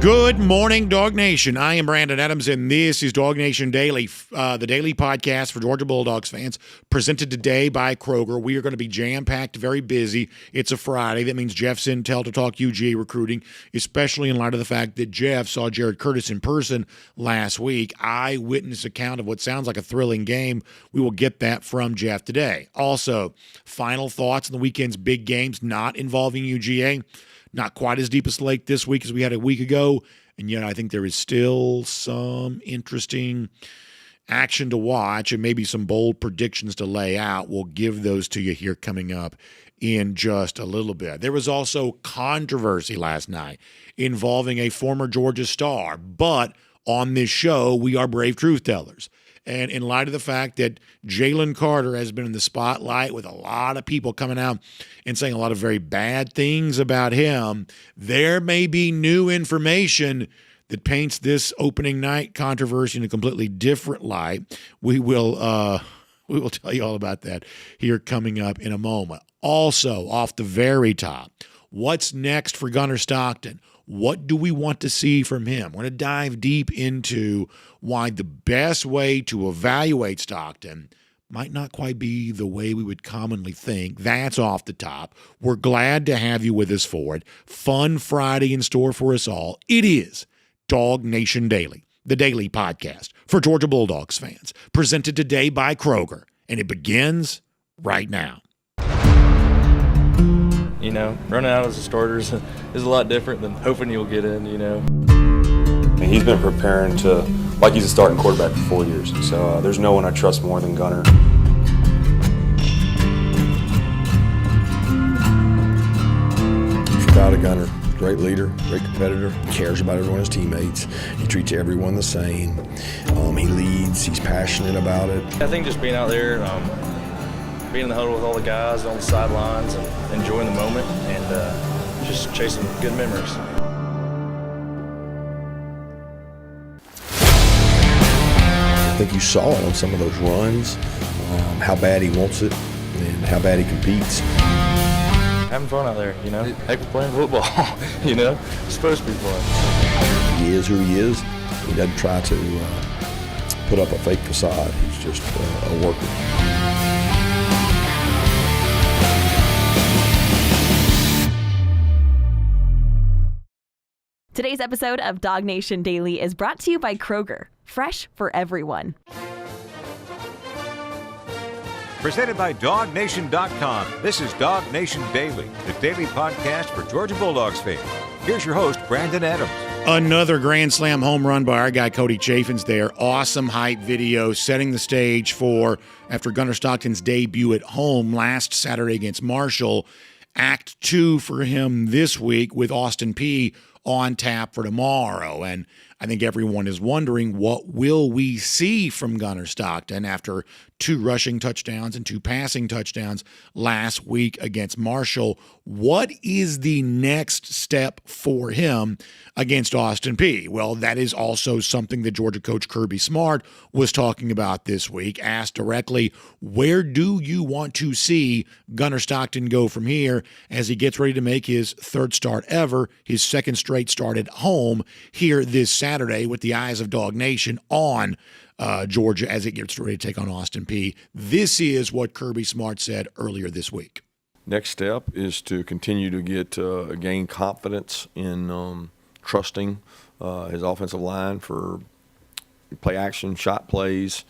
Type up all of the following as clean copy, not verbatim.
Good morning, Dog Nation. I am Brandon Adams, and this is DawgNation Daily, the daily podcast for Georgia Bulldogs fans, presented today by Kroger. We are going to be jam-packed, very busy. It's a Friday. That means Jeff Sentell to talk UGA recruiting, especially in light of the fact that Jeff saw Jared Curtis in person last week. Eyewitness account of what sounds like a thrilling game. We will get that from Jeff today. Also, final thoughts on the weekend's big games not involving UGA. Not quite as deep a slate this week as we had a week ago, and yet I think there is still some interesting action to watch and maybe some bold predictions to lay out. We'll give those to you here coming up in just a little bit. There was also controversy last night involving a former Georgia star, but on this show, we are brave truth tellers. And in light of the fact that Jalen Carter has been in the spotlight with a lot of people coming out and saying a lot of very bad things about him, there may be new information that paints this opening night controversy in a completely different light. We will tell you all about that here coming up in a moment. Also, off the very top, what's next for Gunner Stockton? What do we want to see from him? We're going to dive deep into why the best way to evaluate Stockton might not quite be the way we would commonly think. That's off the top. We're glad to have you with us for it. Fun Friday in store for us all. It is DawgNation Daily, the daily podcast for Georgia Bulldogs fans, presented today by Kroger, and it begins right now. You know, running out as a starter is a lot different than hoping you'll get in, you know. He's been preparing like he's a starting quarterback for 4 years. So there's no one I trust more than Gunner. Proud of Gunner. Great leader, great competitor, cares about everyone, his teammates. He treats everyone the same. He leads, he's passionate about it. I think just being out there, being in the huddle with all the guys on the sidelines and enjoying the moment and just chasing good memories. I think you saw it on some of those runs, how bad he wants it and how bad he competes. Having fun out there, you know. Heck, we're playing football, you know. It's supposed to be fun. He is who he is. He doesn't try to put up a fake facade. He's just a worker. Today's episode of DawgNation Daily is brought to you by Kroger, fresh for everyone. Presented by DawgNation.com. This is DawgNation Daily, the daily podcast for Georgia Bulldogs fans. Here's your host, Brandon Adams. Another Grand Slam home run by our guy Cody Chafin's there. Awesome hype video setting the stage for, after Gunner Stockton's debut at home last Saturday against Marshall, Act 2 for him this week with Austin Peay on tap for tomorrow. And I think everyone is wondering, what will we see from Gunner Stockton after 2 rushing touchdowns and 2 passing touchdowns last week against Marshall? What is the next step for him against Austin Peay? Well, that is also something that Georgia coach Kirby Smart was talking about this week. Asked directly, where do you want to see Gunner Stockton go from here as he gets ready to make his 3rd start ever, his 2nd straight start at home here this Saturday with the eyes of Dog Nation on Georgia as it gets ready to take on Austin Peay. This is what Kirby Smart said earlier this week. Next step is to continue to gain confidence in trusting his offensive line for play action, shot plays,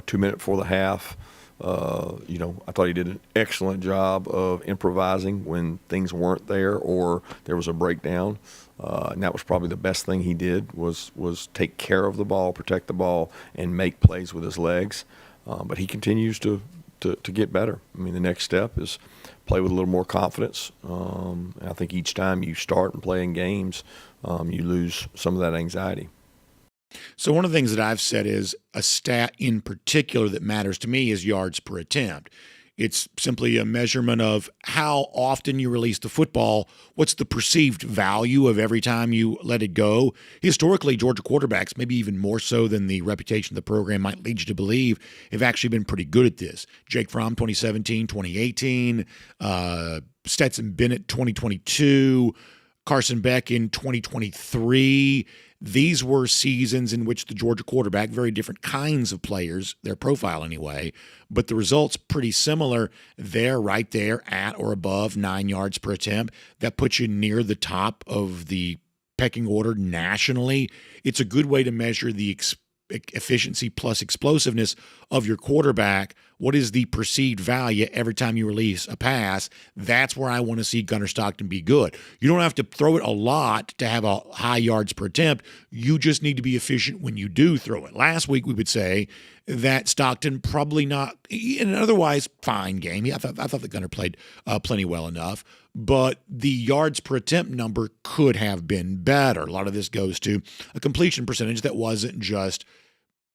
2 minutes before the half. I thought he did an excellent job of improvising when things weren't there or there was a breakdown. And that was probably the best thing he did was take care of the ball, protect the ball, and make plays with his legs. But he continues to get better. I mean, the next step is play with a little more confidence. And I think each time you start and play in games, you lose some of that anxiety. So one of the things that I've said is a stat in particular that matters to me is yards per attempt. It's simply a measurement of how often you release the football, what's the perceived value of every time you let it go. Historically, Georgia quarterbacks, maybe even more so than the reputation of the program might lead you to believe, have actually been pretty good at this. Jake Fromm, 2017, 2018, Stetson Bennett, 2022, Carson Beck in 2023. These were seasons in which the Georgia quarterback, very different kinds of players, their profile anyway, but the results pretty similar. They're right there at or above 9 yards per attempt. That puts you near the top of the pecking order nationally. It's a good way to measure the efficiency plus explosiveness of your quarterback. What is the perceived value every time you release a pass? That's where I want to see Gunner Stockton be good. You don't have to throw it a lot to have a high yards per attempt. You just need to be efficient when you do throw it. Last week we would say that Stockton probably not in an otherwise fine game. I thought that Gunner played plenty well enough, but the yards per attempt number could have been better. A lot of this goes to a completion percentage that wasn't just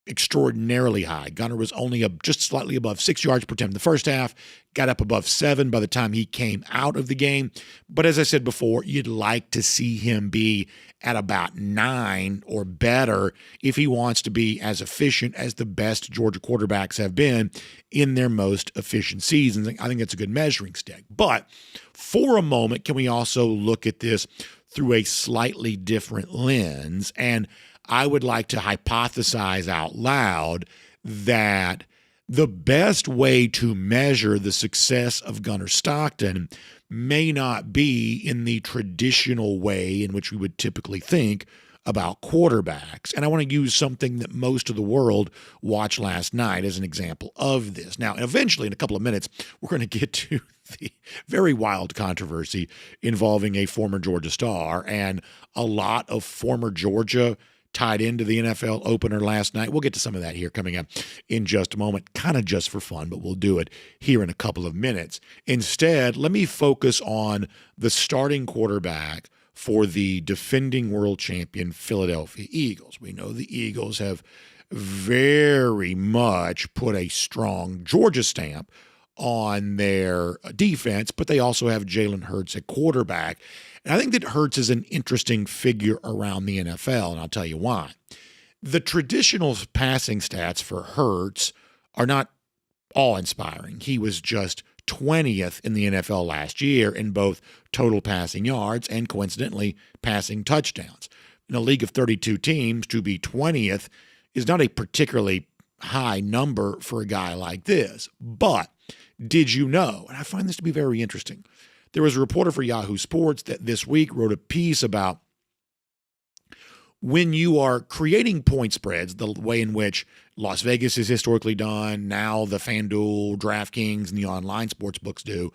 extraordinarily high. Gunner was only just slightly above 6 yards per attempt in the first half, got up above 7 by the time he came out of the game. But as I said before, you'd like to see him be at about 9 or better if he wants to be as efficient as the best Georgia quarterbacks have been in their most efficient seasons. I think that's a good measuring stick. But for a moment, can we also look at this through a slightly different lens? And I would like to hypothesize out loud that the best way to measure the success of Gunner Stockton may not be in the traditional way in which we would typically think about quarterbacks. And I want to use something that most of the world watched last night as an example of this. Now, eventually, in a couple of minutes, we're going to get to the very wild controversy involving a former Georgia star and a lot of former Georgia tied into the NFL opener last night. We'll get to some of that here coming up in just a moment, kind of just for fun, but we'll do it here in a couple of minutes. Instead, let me focus on the starting quarterback for the defending world champion Philadelphia Eagles. We know the Eagles have very much put a strong Georgia stamp on their defense, but they also have Jalen Hurts at quarterback. And I think that Hurts is an interesting figure around the NFL, and I'll tell you why. The traditional passing stats for Hurts are not awe-inspiring. He was just 20th in the NFL last year in both total passing yards and, coincidentally, passing touchdowns. In a league of 32 teams, to be 20th is not a particularly high number for a guy like this. But did you know, and I find this to be very interesting, there was a reporter for Yahoo Sports that this week wrote a piece about when you are creating point spreads, the way in which Las Vegas is historically done, now the FanDuel, DraftKings, and the online sports books do,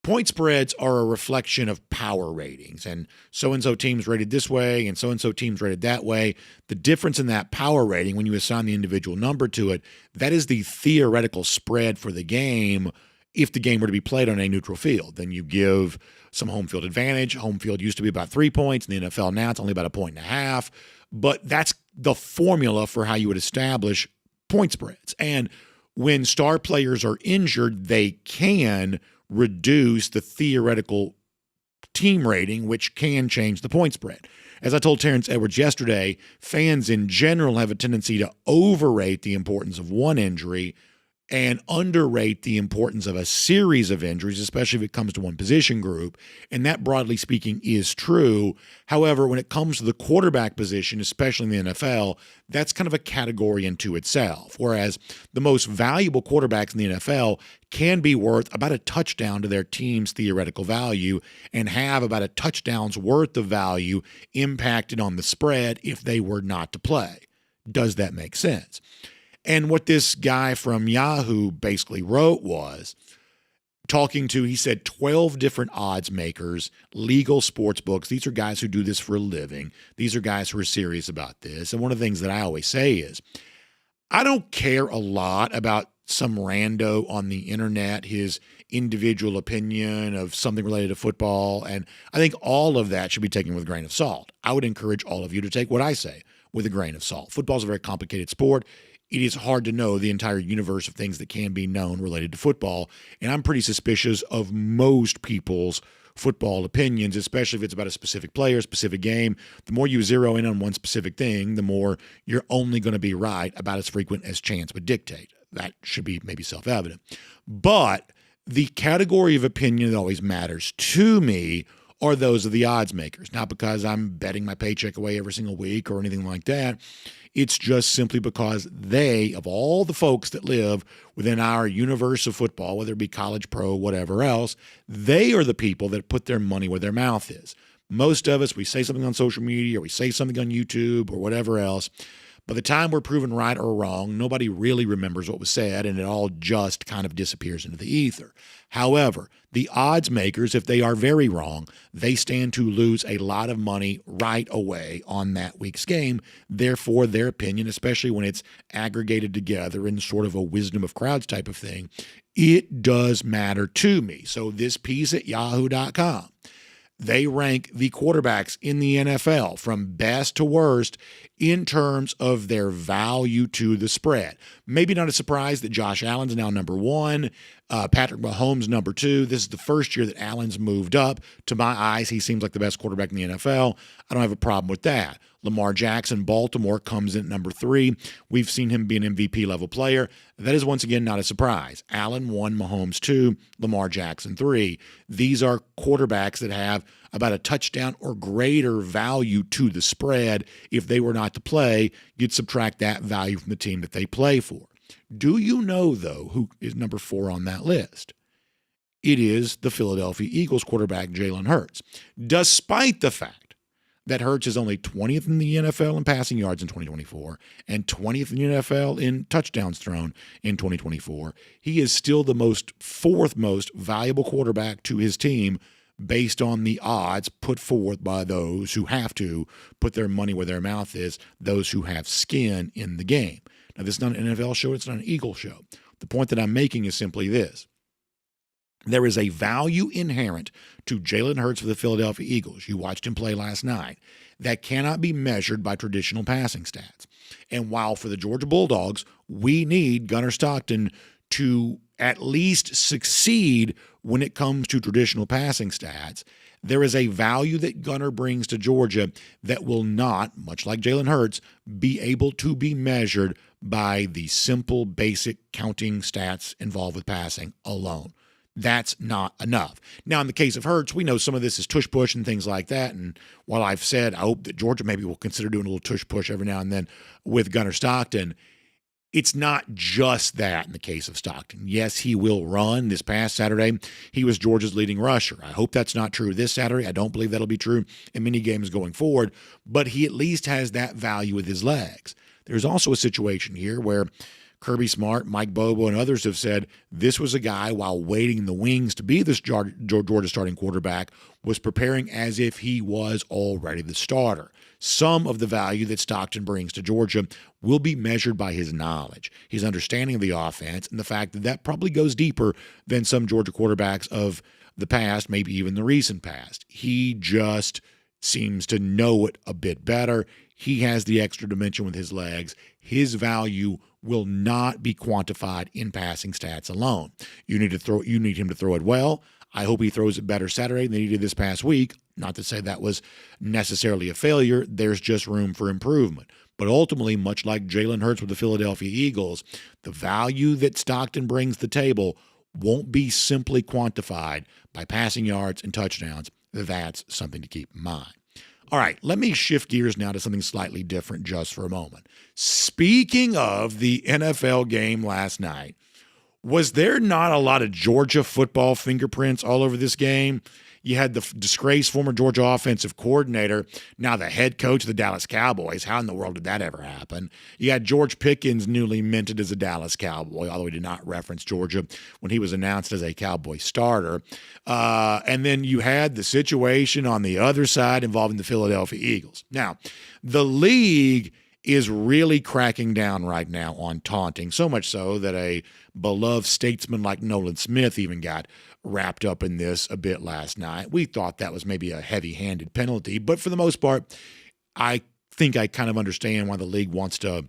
point spreads are a reflection of power ratings. And so-and-so teams rated this way and so-and-so teams rated that way. The difference in that power rating, when you assign the individual number to it, that is the theoretical spread for the game if the game were to be played on a neutral field. Then you give some home field advantage. Home field used to be about 3 points. In the NFL now, it's only about 1.5 points. But that's the formula for how you would establish point spreads. And when star players are injured, they can reduce the theoretical team rating, which can change the point spread. As I told Terrence Edwards yesterday, fans in general have a tendency to overrate the importance of one injury and underrate the importance of a series of injuries, especially if it comes to one position group. And that, broadly speaking, is true. However, when it comes to the quarterback position, especially in the NFL, that's kind of a category unto itself. Whereas the most valuable quarterbacks in the NFL can be worth about a touchdown to their team's theoretical value and have about a touchdown's worth of value impacted on the spread if they were not to play. Does that make sense? And what this guy from Yahoo basically wrote was he said 12 different odds makers, legal sports books. These are guys who do this for a living. These are guys who are serious about this. And one of the things that I always say is, I don't care a lot about some rando on the internet, his individual opinion of something related to football. And I think all of that should be taken with a grain of salt. I would encourage all of you to take what I say with a grain of salt. Football is a very complicated sport. It is hard to know the entire universe of things that can be known related to football. And I'm pretty suspicious of most people's football opinions, especially if it's about a specific player, specific game. The more you zero in on one specific thing, the more you're only going to be right about as frequent as chance would dictate. That should be maybe self-evident. But the category of opinion that always matters to me are those of the odds makers. Not because I'm betting my paycheck away every single week or anything like that. It's just simply because they, of all the folks that live within our universe of football, whether it be college, pro, whatever else, they are the people that put their money where their mouth is. Most of us, we say something on social media or we say something on YouTube or whatever else. By the time we're proven right or wrong, nobody really remembers what was said, and it all just kind of disappears into the ether. However, the odds makers, if they are very wrong, they stand to lose a lot of money right away on that week's game. Therefore, their opinion, especially when it's aggregated together in sort of a wisdom of crowds type of thing, it does matter to me. So this piece at yahoo.com, they rank the quarterbacks in the NFL from best to worst in terms of their value to the spread. Maybe not a surprise that Josh Allen's now number one, Patrick Mahomes number two. This is the first year that Allen's moved up. To my eyes, he seems like the best quarterback in the NFL. I don't have a problem with that. Lamar Jackson, Baltimore, comes in at number three. We've seen him be an MVP-level player. That is, once again, not a surprise. Allen 1, Mahomes 2, Lamar Jackson 3. These are quarterbacks that have about a touchdown or greater value to the spread. If they were not to play, you'd subtract that value from the team that they play for. Do you know, though, who is number 4 on that list? It is the Philadelphia Eagles quarterback, Jalen Hurts. Despite the fact that Hurts is only 20th in the NFL in passing yards in 2024 and 20th in the NFL in touchdowns thrown in 2024, he is still the fourth most valuable quarterback to his team based on the odds put forth by those who have to put their money where their mouth is, those who have skin in the game. Now, this is not an NFL show. It's not an Eagle show. The point that I'm making is simply this. There is a value inherent to Jalen Hurts for the Philadelphia Eagles. You watched him play last night. That cannot be measured by traditional passing stats. And while for the Georgia Bulldogs, we need Gunner Stockton to at least succeed when it comes to traditional passing stats, there is a value that Gunner brings to Georgia that will not, much like Jalen Hurts, be able to be measured by the simple, basic counting stats involved with passing alone. That's not enough. Now, in the case of Hurts, we know some of this is tush-push and things like that. And while I've said I hope that Georgia maybe will consider doing a little tush-push every now and then with Gunner Stockton, it's not just that in the case of Stockton. Yes, he will run. This past Saturday, he was Georgia's leading rusher. I hope that's not true this Saturday. I don't believe that'll be true in many games going forward. But he at least has that value with his legs. There's also a situation here where Kirby Smart, Mike Bobo, and others have said this was a guy, while waiting in the wings to be this Georgia starting quarterback, was preparing as if he was already the starter. Some of the value that Stockton brings to Georgia will be measured by his knowledge, his understanding of the offense, and the fact that that probably goes deeper than some Georgia quarterbacks of the past, maybe even the recent past. He just seems to know it a bit better. He has the extra dimension with his legs. His value will not be quantified in passing stats alone. You need him to throw it well. I hope he throws it better Saturday than he did this past week. Not to say that was necessarily a failure. There's just room for improvement. But ultimately, much like Jalen Hurts with the Philadelphia Eagles, the value that Stockton brings to the table won't be simply quantified by passing yards and touchdowns. That's something to keep in mind. All right, let me shift gears now to something slightly different just for a moment. Speaking of the NFL game last night, was there not a lot of Georgia football fingerprints all over this game? You had the disgraced former Georgia offensive coordinator, now the head coach of the Dallas Cowboys. How in the world did that ever happen? You had George Pickens newly minted as a Dallas Cowboy, although he did not reference Georgia when he was announced as a Cowboy starter. And then you had the situation on the other side involving the Philadelphia Eagles. Now, the league is really cracking down right now on taunting, so much so that a beloved statesman like Nolan Smith even got wrapped up in this a bit last night. We thought that was maybe a heavy-handed penalty, but for the most part, I think I kind of understand why the league wants to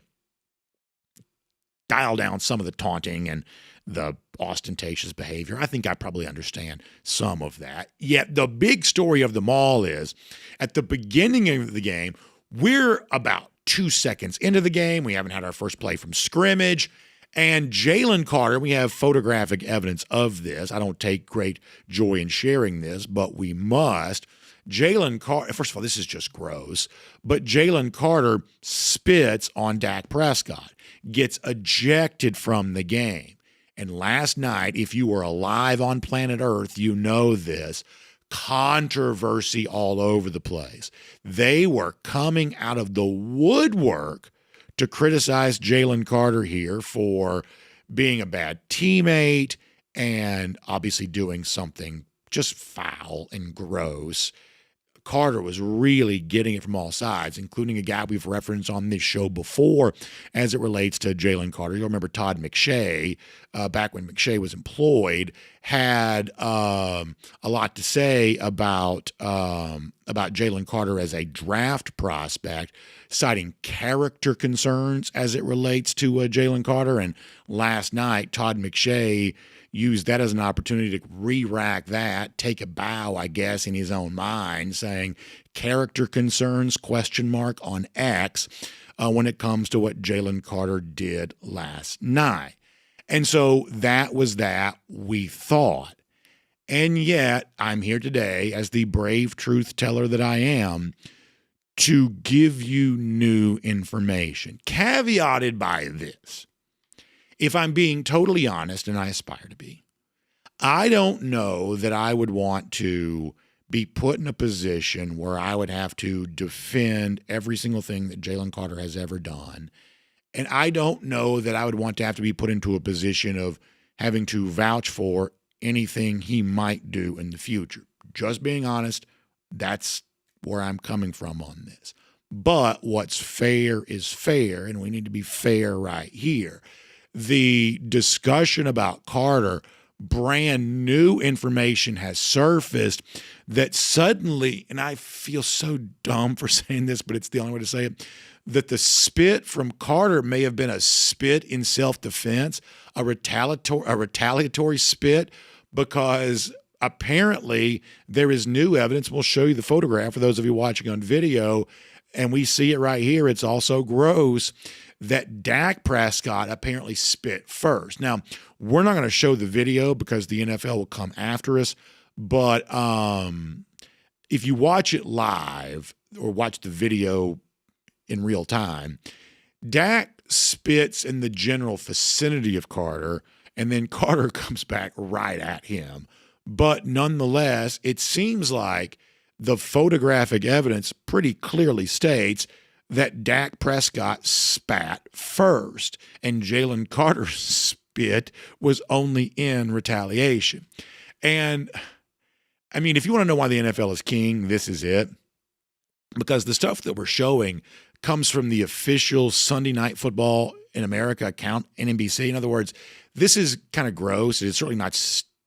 dial down some of the taunting and the ostentatious behavior. I think I probably understand some of that. Yet the big story of them all is, at the beginning of the game, we're about 2 seconds into the game. We haven't had our first play from scrimmage. And Jalen Carter, we have photographic evidence of this. I don't take great joy in sharing this, but we must. Jalen Carter, first of all, this is just gross, but Jalen Carter spits on Dak Prescott, gets ejected from the game. And last night, if you were alive on planet Earth, you know this, controversy all over the place. They were coming out of the woodwork to criticize Jalen Carter here for being a bad teammate and obviously doing something just foul and gross. Carter was really getting it from all sides, including a guy we've referenced on this show before as it relates to Jalen Carter. You'll remember Todd McShay, back when McShay was employed, had a lot to say about Jalen Carter as a draft prospect, citing character concerns as it relates to Jalen Carter. And last night, Todd McShay used that as an opportunity to re-rack that, take a bow, I guess, in his own mind, saying character concerns, question mark, on X when it comes to what Jalen Carter did last night. And so that was that, we thought. And yet, I'm here today as the brave truth teller that I am to give you new information, caveated by this. If I'm being totally honest, and I aspire to be, I don't know that I would want to be put in a position where I would have to defend every single thing that Jalen Carter has ever done. And I don't know that I would want to have to be put into a position of having to vouch for anything he might do in the future. Just being honest, that's where I'm coming from on this. But what's fair is fair, and we need to be fair right here. The discussion about Carter, brand new information has surfaced that suddenly, and I feel so dumb for saying this, but it's the only way to say it, that the spit from Carter may have been a spit in self-defense, a retaliatory spit, because apparently there is new evidence. We'll show you the photograph for those of you watching on video, and we see it right here. It's also gross that Dak Prescott apparently spit first. Now, we're not going to show the video because the NFL will come after us, but if you watch it live or watch the video in real time, Dak spits in the general vicinity of Carter, and then Carter comes back right at him. But nonetheless, it seems like the photographic evidence pretty clearly states that Dak Prescott spat first, and Jalen Carter's spit was only in retaliation. And, I mean, if you want to know why the NFL is king, this is it. Because the stuff that we're showing comes from the official Sunday Night Football in America account, NBC. In other words, this is kind of gross. It's certainly not,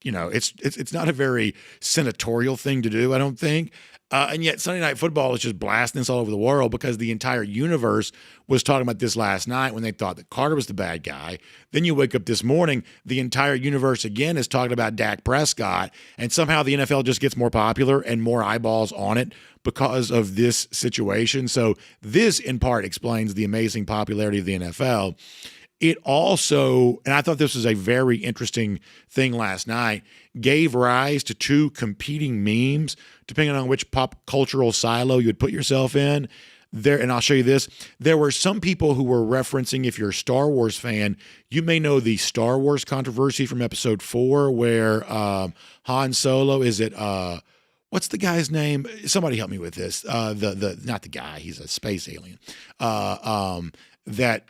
it's not a very senatorial thing to do, I don't think. And yet Sunday Night Football is just blasting this all over the world because the entire universe was talking about this last night when they thought that Carter was the bad guy. Then you wake up this morning, the entire universe again is talking about Dak Prescott, and somehow the NFL just gets more popular and more eyeballs on it because of this situation. So this, in part, explains the amazing popularity of the NFL. It also, and I thought this was a very interesting thing last night, gave rise to two competing memes, depending on which pop cultural silo you would put yourself in. There, and I'll show you this. There were some people who were referencing, if you're a Star Wars fan, you may know the Star Wars controversy from episode 4 where Han Solo, what's the guy's name? Somebody help me with this. Not the guy, he's a space alien. That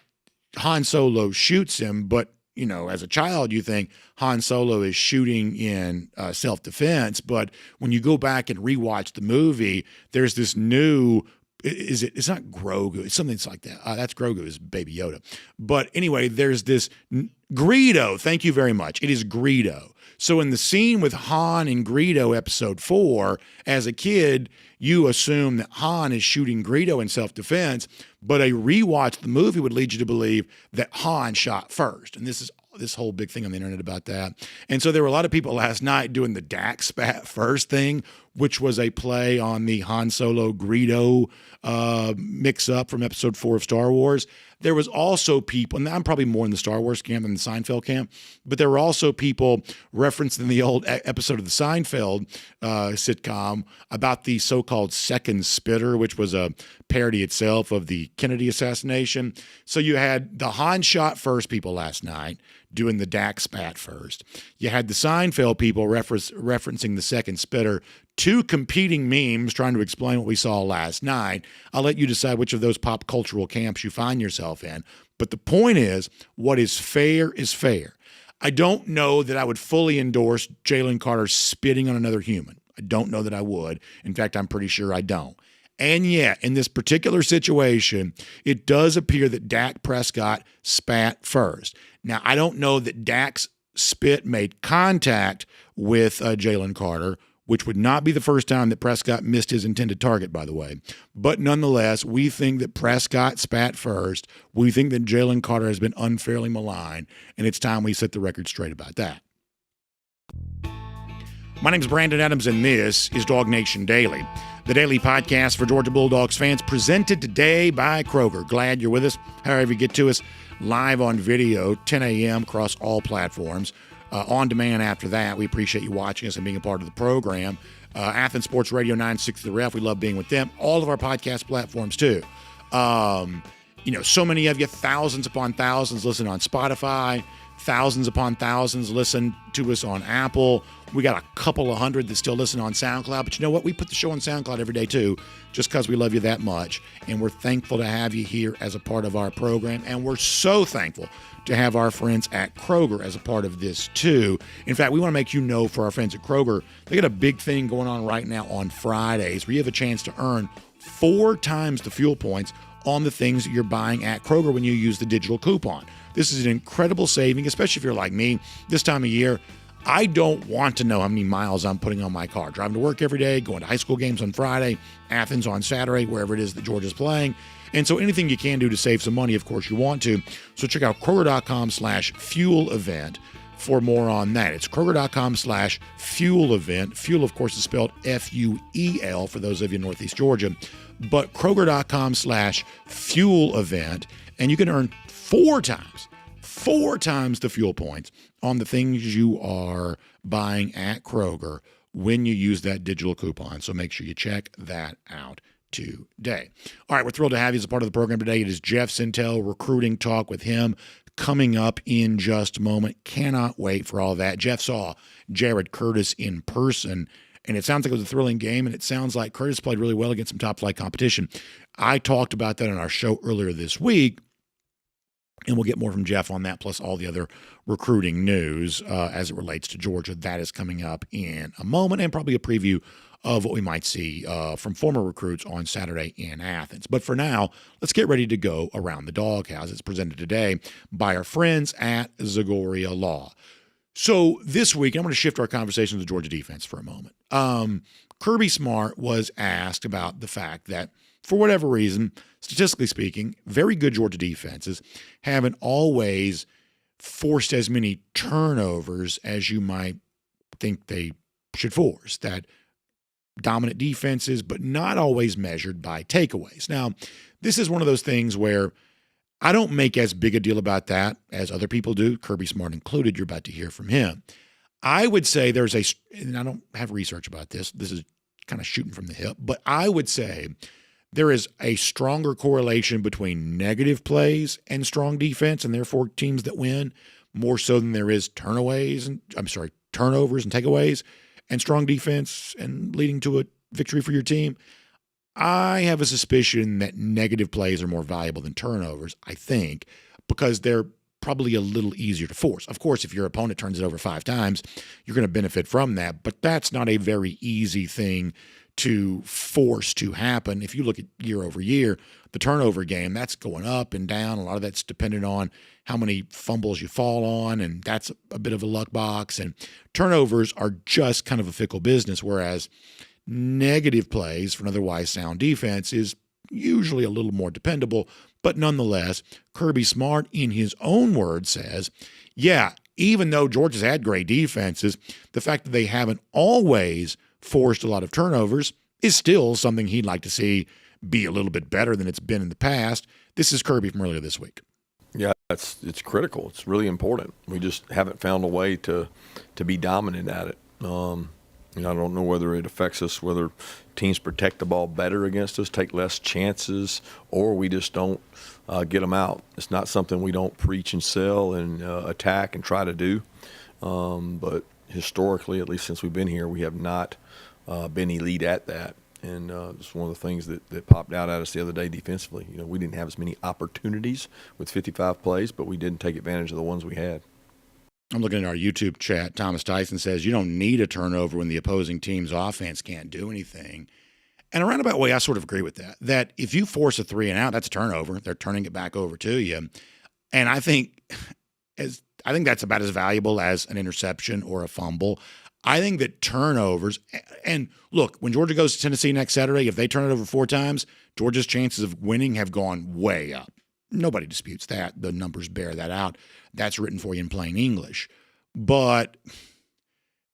Han Solo shoots him, but, as a child, you think Han Solo is shooting in self-defense. But when you go back and rewatch the movie, there's this new, it's not Grogu, it's something like that. That's Grogu, is Baby Yoda. But anyway, there's this Greedo. Thank you very much. It is Greedo. So in the scene with Han and Greedo, episode 4, as a kid, you assume that Han is shooting Greedo in self-defense, but a rewatch of the movie would lead you to believe that Han shot first. And this is this whole big thing on the internet about that. And so there were a lot of people last night doing the Dak spat first thing, which was a play on the Han Solo Greedo mix-up from Episode 4 of Star Wars. There was also people, and I'm probably more in the Star Wars camp than the Seinfeld camp, but there were also people referencing the old episode of the Seinfeld sitcom about the so-called second spitter, which was a parody itself of the Kennedy assassination. So you had the Han shot first people last night doing the Dak spat first. You had the Seinfeld people referencing the second spitter. Two competing memes trying to explain what we saw last night. I'll let you decide which of those pop cultural camps you find yourself in. But the point is, what is fair is fair. I don't know that I would fully endorse Jalen Carter spitting on another human. I don't know that I would. In fact, I'm pretty sure I don't. And yet, in this particular situation, it does appear that Dak Prescott spat first. Now, I don't know that Dak's spit made contact with Jalen Carter, which would not be the first time that Prescott missed his intended target, by the way. But nonetheless, we think that Prescott spat first. We think that Jalen Carter has been unfairly maligned, and it's time we set the record straight about that. My name is Brandon Adams, and this is DawgNation Daily, the daily podcast for Georgia Bulldogs fans, presented today by Kroger. Glad you're with us. However you get to us, live on video, 10 a.m. across all platforms. On demand after that. We appreciate you watching us and being a part of the program. Athens Sports Radio 960 The Ref. We love being with them. All of our podcast platforms, too. So many of you, thousands upon thousands, listen on Spotify. Thousands upon thousands listen to us on Apple. We got a couple of hundred that still listen on SoundCloud. But you know what? We put the show on SoundCloud every day, too, just because we love you that much. And we're thankful to have you here as a part of our program. And we're so thankful to have our friends at Kroger as a part of this, too. In fact, we want to make you know, for our friends at Kroger, they got a big thing going on right now on Fridays where you have a chance to earn 4 times the fuel points on the things that you're buying at Kroger when you use the digital coupon. This is an incredible saving, especially if you're like me. This time of year, I don't want to know how many miles I'm putting on my car. Driving to work every day, going to high school games on Friday, Athens on Saturday, wherever it is that Georgia's playing. And so anything you can do to save some money, of course, you want to. So check out Kroger.com/fuel event for more on that. It's Kroger.com/fuel event. Fuel, of course, is spelled F-U-E-L for those of you in Northeast Georgia. But Kroger.com/fuel event, and you can earn 4 times the fuel points on the things you are buying at Kroger when you use that digital coupon. So make sure you check that out today. All right, we're thrilled to have you as a part of the program today. It is Jeff Sentell, recruiting talk with him coming up in just a moment. Cannot wait for all that. Jeff saw Jared Curtis in person, and it sounds like it was a thrilling game, and it sounds like Curtis played really well against some top-flight competition. I talked about that on our show earlier this week, and we'll get more from Jeff on that, plus all the other recruiting news as it relates to Georgia. That is coming up in a moment, and probably a preview of what we might see from former recruits on Saturday in Athens. But for now, let's get ready to go around the doghouse. It's presented today by our friends at Zagoria Law. So this week, I'm going to shift our conversation to the Georgia defense for a moment. Kirby Smart was asked about the fact that, for whatever reason, statistically speaking, very good Georgia defenses haven't always forced as many turnovers as you might think they should force. That dominant defenses, but not always measured by takeaways. Now, this is one of those things where I don't make as big a deal about that as other people do, Kirby Smart included. You're about to hear from him. I would say and I don't have research about this. This is kind of shooting from the hip, but I would say there is a stronger correlation between negative plays and strong defense, and therefore teams that win, more so than there is turnovers and takeaways and strong defense and leading to a victory for your team. I have a suspicion that negative plays are more valuable than turnovers, I think, because they're probably a little easier to force. Of course, if your opponent turns it over 5 times, you're going to benefit from that, but that's not a very easy thing to force to happen. If you look at year over year, the turnover game, that's going up and down. A lot of that's dependent on how many fumbles you fall on, and that's a bit of a luck box. And turnovers are just kind of a fickle business, whereas negative plays for an otherwise sound defense is usually a little more dependable. But nonetheless, Kirby Smart, in his own words, says, yeah, even though Georgia's had great defenses, the fact that they haven't always forced a lot of turnovers, is still something he'd like to see be a little bit better than it's been in the past. This is Kirby from earlier this week. Yeah, it's critical. It's really important. We just haven't found a way to be dominant at it. I don't know whether it affects us, whether teams protect the ball better against us, take less chances, or we just don't get them out. It's not something we don't preach and sell and attack and try to do. But historically, at least since we've been here, we have not been elite at that. And it's one of the things that popped out at us the other day defensively. We didn't have as many opportunities with 55 plays, but we didn't take advantage of the ones we had. I'm looking at our YouTube chat. Thomas Tyson says, you don't need a turnover when the opposing team's offense can't do anything. And a roundabout way, I sort of agree with that. That if you force a 3 and out, that's a turnover. They're turning it back over to you. And I think that's about as valuable as an interception or a fumble. I think that turnovers, and look, when Georgia goes to Tennessee next Saturday, if they turn it over 4 times, Georgia's chances of winning have gone way up. Nobody disputes that. The numbers bear that out. That's written for you in plain English. But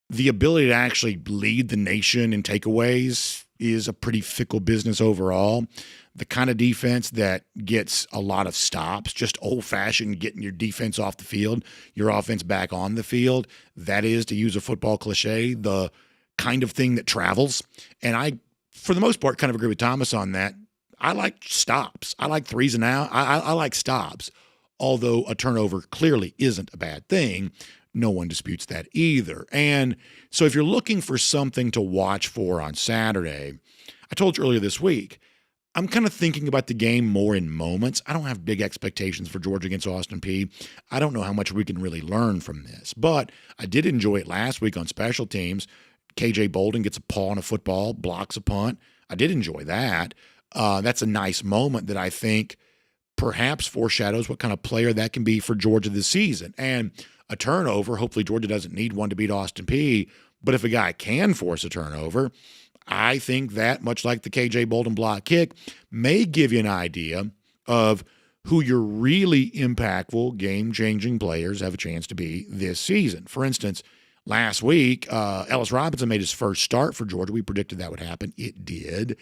the ability to actually lead the nation in takeaways is a pretty fickle business overall. The kind of defense that gets a lot of stops, just old-fashioned getting your defense off the field, your offense back on the field, that is, to use a football cliche, the kind of thing that travels. And I, for the most part, kind of agree with Thomas on that. I like stops. I like 3s and out. I like stops, although a turnover clearly isn't a bad thing. No one disputes that either. And so if you're looking for something to watch for on Saturday, I told you earlier this week, I'm kind of thinking about the game more in moments. I don't have big expectations for Georgia against Austin Peay. I don't know how much we can really learn from this, but I did enjoy it last week on special teams. KJ Bolden gets a paw on a football, blocks a punt. I did enjoy that. That's a nice moment that I think perhaps foreshadows what kind of player that can be for Georgia this season. And a turnover, hopefully Georgia doesn't need one to beat Austin Peay, but if a guy can force a turnover, I think that, much like the KJ Bolden block kick, may give you an idea of who your really impactful, game-changing players have a chance to be this season. For instance, last week, Ellis Robinson made his first start for Georgia. We predicted that would happen. It did.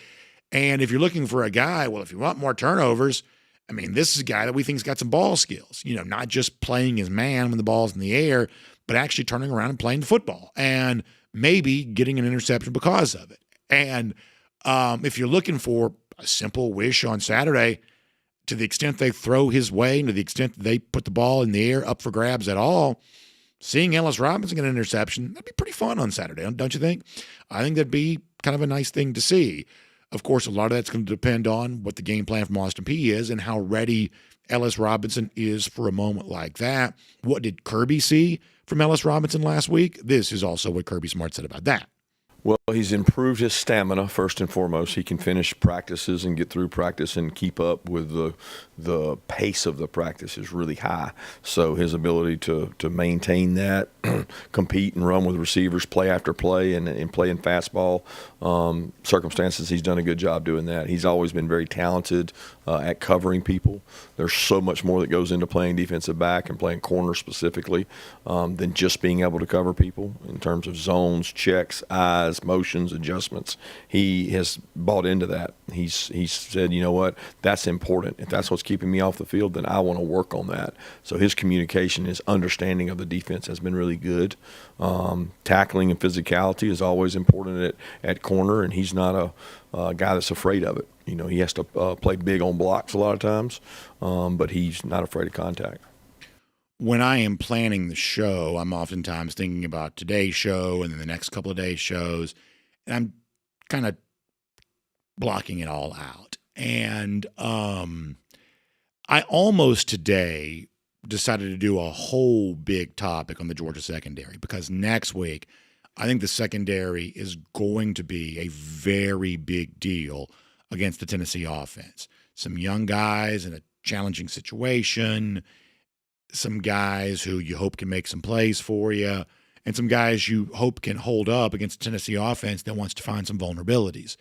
And if you're looking for a guy, well, if you want more turnovers, I mean, this is a guy that we think's got some ball skills, not just playing his man when the ball's in the air, but actually turning around and playing the football and maybe getting an interception because of it. And if you're looking for a simple wish on Saturday, to the extent they throw his way and to the extent that they put the ball in the air up for grabs at all, seeing Ellis Robinson get an interception, that'd be pretty fun on Saturday, don't you think? I think that'd be kind of a nice thing to see. Of course, a lot of that's going to depend on what the game plan from Austin Peay is and how ready Ellis Robinson is for a moment like that. What did Kirby see from Ellis Robinson last week? This is also what Kirby Smart said about that. Well, he's improved his stamina, first and foremost. He can finish practices and get through practice and keep up with the pace of the practice is really high. So his ability to maintain that, compete and run with receivers play after play and play in fastball circumstances, he's done a good job doing that. He's always been very talented at covering people. There's so much more that goes into playing defensive back and playing corner specifically than just being able to cover people in terms of zones, checks, eyes, motions, adjustments. He has bought into that. He's said, you know what, that's important. If that's what's keeping me off the field, then I want to work on that. So his communication, his understanding of the defense has been really good. Tackling and physicality is always important at corner, and he's not a guy that's afraid of it. He has to play big on blocks a lot of times, but he's not afraid of contact. When I am planning the show, I'm oftentimes thinking about today's show and then the next couple of days' shows, and I'm kind of blocking it all out. And I almost today decided to do a whole big topic on the Georgia secondary because next week I think the secondary is going to be a very big deal against the Tennessee offense. Some young guys in a challenging situation, some guys who you hope can make some plays for you, and some guys you hope can hold up against the Tennessee offense that wants to find some vulnerabilities.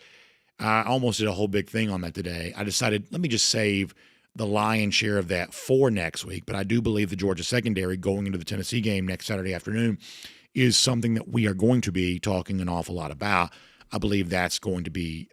I almost did a whole big thing on that today. I decided, let me just save the lion's share of that for next week, but I do believe the Georgia secondary going into the Tennessee game next Saturday afternoon is something that we are going to be talking an awful lot about. I believe that's going to be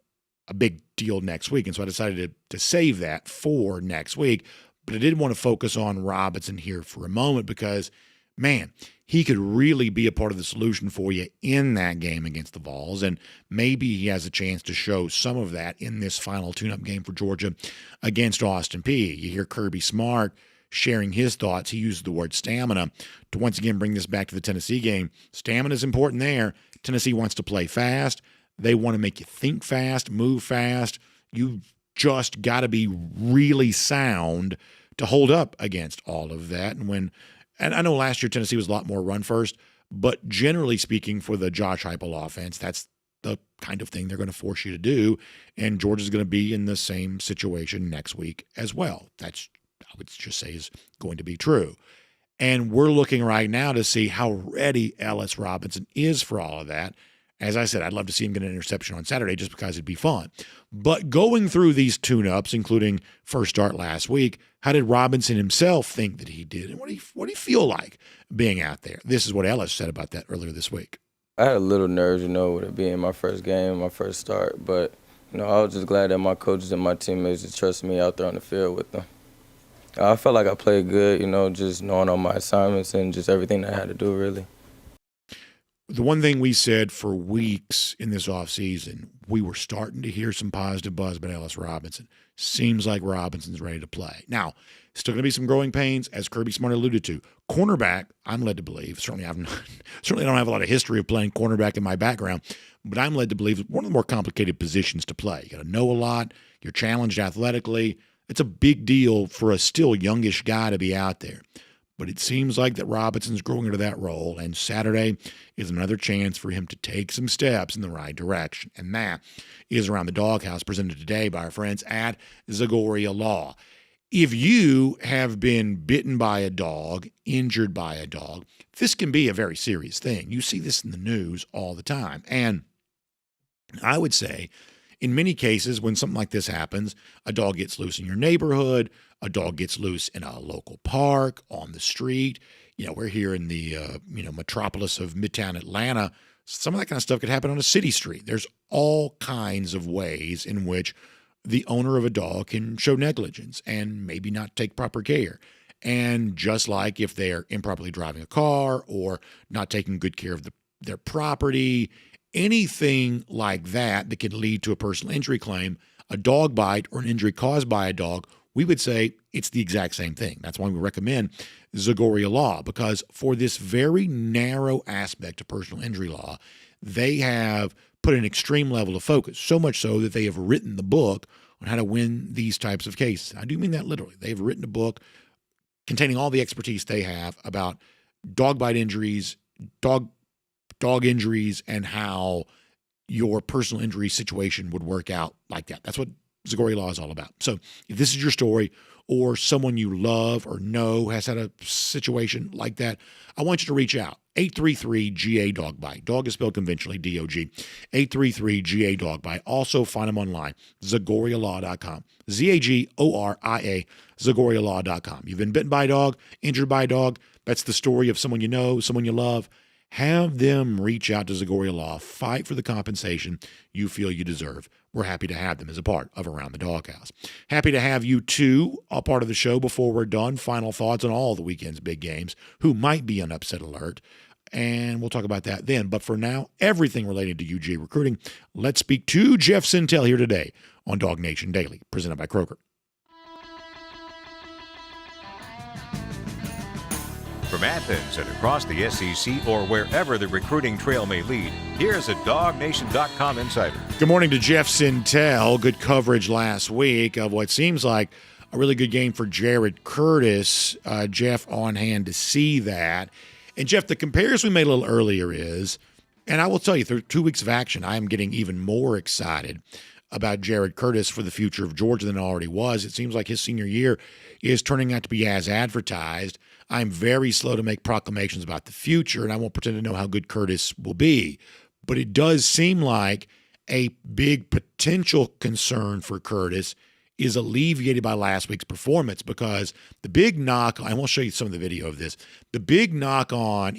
a big deal next week. And so I decided to save that for next week. But I did want to focus on Robinson here for a moment because, man, he could really be a part of the solution for you in that game against the Vols. And maybe he has a chance to show some of that in this final tune-up game for Georgia against Austin Peay. You hear Kirby Smart sharing his thoughts. He used the word stamina to once again bring this back to the Tennessee game. Stamina is important there. Tennessee wants to play fast. They want to make you think fast, move fast. You just got to be really sound to hold up against all of that. And I know last year Tennessee was a lot more run first, but generally speaking for the Josh Heupel offense, that's the kind of thing they're going to force you to do. And Georgia's going to be in the same situation next week as well. That's, I would just say, is going to be true. And we're looking right now to see how ready Ellis Robinson is for all of that. As I said, I'd love to see him get an interception on Saturday just because it'd be fun. But going through these tune-ups, including first start last week, how did Robinson himself think that he did? And what do you feel like being out there? This is what Ellis said about that earlier this week. I had a little nerves, with it being my first game, my first start. But, I was just glad that my coaches and my teammates just trusted me out there on the field with them. I felt like I played good, just knowing all my assignments and just everything that I had to do, really. The one thing we said for weeks in this offseason, we were starting to hear some positive buzz about Ellis Robinson. Seems like Robinson's ready to play. Now, still going to be some growing pains, as Kirby Smart alluded to. Cornerback, I'm led to believe, certainly I don't have a lot of history of playing cornerback in my background, but I'm led to believe it's one of the more complicated positions to play. You got to know a lot. You're challenged athletically. It's a big deal for a still youngish guy to be out there. But it seems like that Robinson's growing into that role, and Saturday is another chance for him to take some steps in the right direction. And that is Around the Doghouse, presented today by our friends at Zagoria Law. If you have been bitten by a dog, injured by a dog, this can be a very serious thing. You see this in the news all the time. And I would say, in many cases, when something like this happens, a dog gets loose in your neighborhood, a dog gets loose in a local park, on the street. We're here in the metropolis of Midtown Atlanta. Some of that kind of stuff could happen on a city street. There's all kinds of ways in which the owner of a dog can show negligence and maybe not take proper care. And just like if they're improperly driving a car or not taking good care of their property, anything like that that can lead to a personal injury claim, a dog bite or an injury caused by a dog, we would say it's the exact same thing. That's why we recommend Zagoria Law, because for this very narrow aspect of personal injury law, they have put an extreme level of focus, so much so that they have written the book on how to win these types of cases. I do mean that literally. They've written a book containing all the expertise they have about dog bite injuries, dog injuries, and how your personal injury situation would work out like that. That's what Zagoria Law is all about. So if this is your story, or someone you love or know has had a situation like that, I want you to reach out. 833-GA-DOG BITE. Dog is spelled conventionally, D-O-G. 833-GA-DOG BITE. Also find them online, ZagoriaLaw.com. Z-A-G-O-R-I-A, ZagoriaLaw.com. You've been bitten by a dog, injured by a dog. That's the story of someone you know, someone you love. Have them reach out to Zagoria Law. Fight for the compensation you feel you deserve. We're happy to have them as a part of Around the Doghouse. Happy to have you, too, a part of the show before we're done. Final thoughts on all the weekend's big games, who might be on upset alert, and we'll talk about that then. But for now, everything related to UGA recruiting, let's speak to Jeff Sentell here today on DawgNation Daily, presented by Kroger. From Athens and across the SEC or wherever the recruiting trail may lead, here's a DawgNation.com insider. Good morning to Jeff Sentell. Good coverage last week of what seems like a really good game for Jared Curtis. Jeff on hand to see that. And Jeff, the comparison we made a little earlier is, and I will tell you, through 2 weeks of action, I am getting even more excited about Jared Curtis for the future of Georgia than it already was. It seems like his senior year is turning out to be as advertised. I'm very slow to make proclamations about the future, and I won't pretend to know how good Curtis will be. But it does seem like a big potential concern for Curtis is alleviated by last week's performance, because the big knock, I won't show you some of the video of this, the big knock on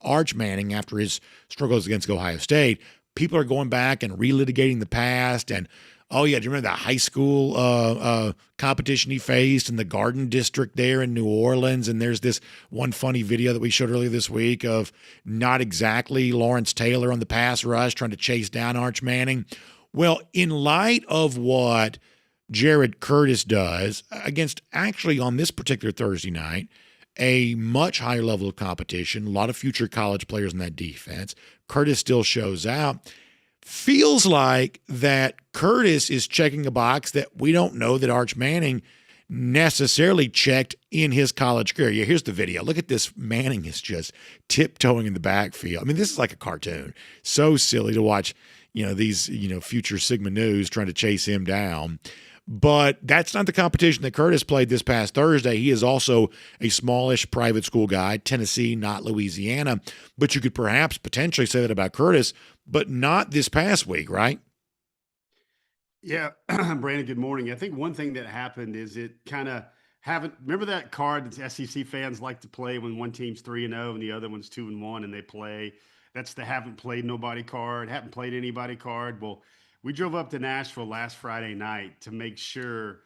Arch Manning after his struggles against Ohio State, people are going back and relitigating the past. And, oh, yeah, do you remember that high school competition he faced in the Garden District there in New Orleans? And there's this one funny video that we showed earlier this week of not exactly Lawrence Taylor on the pass rush trying to chase down Arch Manning. Well, in light of what Jared Curtis does against, actually on this particular Thursday night, a much higher level of competition, a lot of future college players in that defense, Curtis still shows out. Feels like that Curtis is checking a box that we don't know that Arch Manning necessarily checked in his college career. Yeah, here's the video. Look at this. Manning is just tiptoeing in the backfield. I mean, this is like a cartoon. So silly to watch, these, future Sigma News trying to chase him down. But that's not the competition that Curtis played this past Thursday. He is also a smallish private school guy, Tennessee, not Louisiana. But you could perhaps potentially say that about Curtis, but not this past week, right? Yeah, Brandon, good morning. I think one thing that happened is it kind of remember that card that SEC fans like to play when one team's 3-0 and the other one's 2-1 and they play? That's the haven't played nobody card, haven't played anybody card. Well, we drove up to Nashville last Friday night to make sure,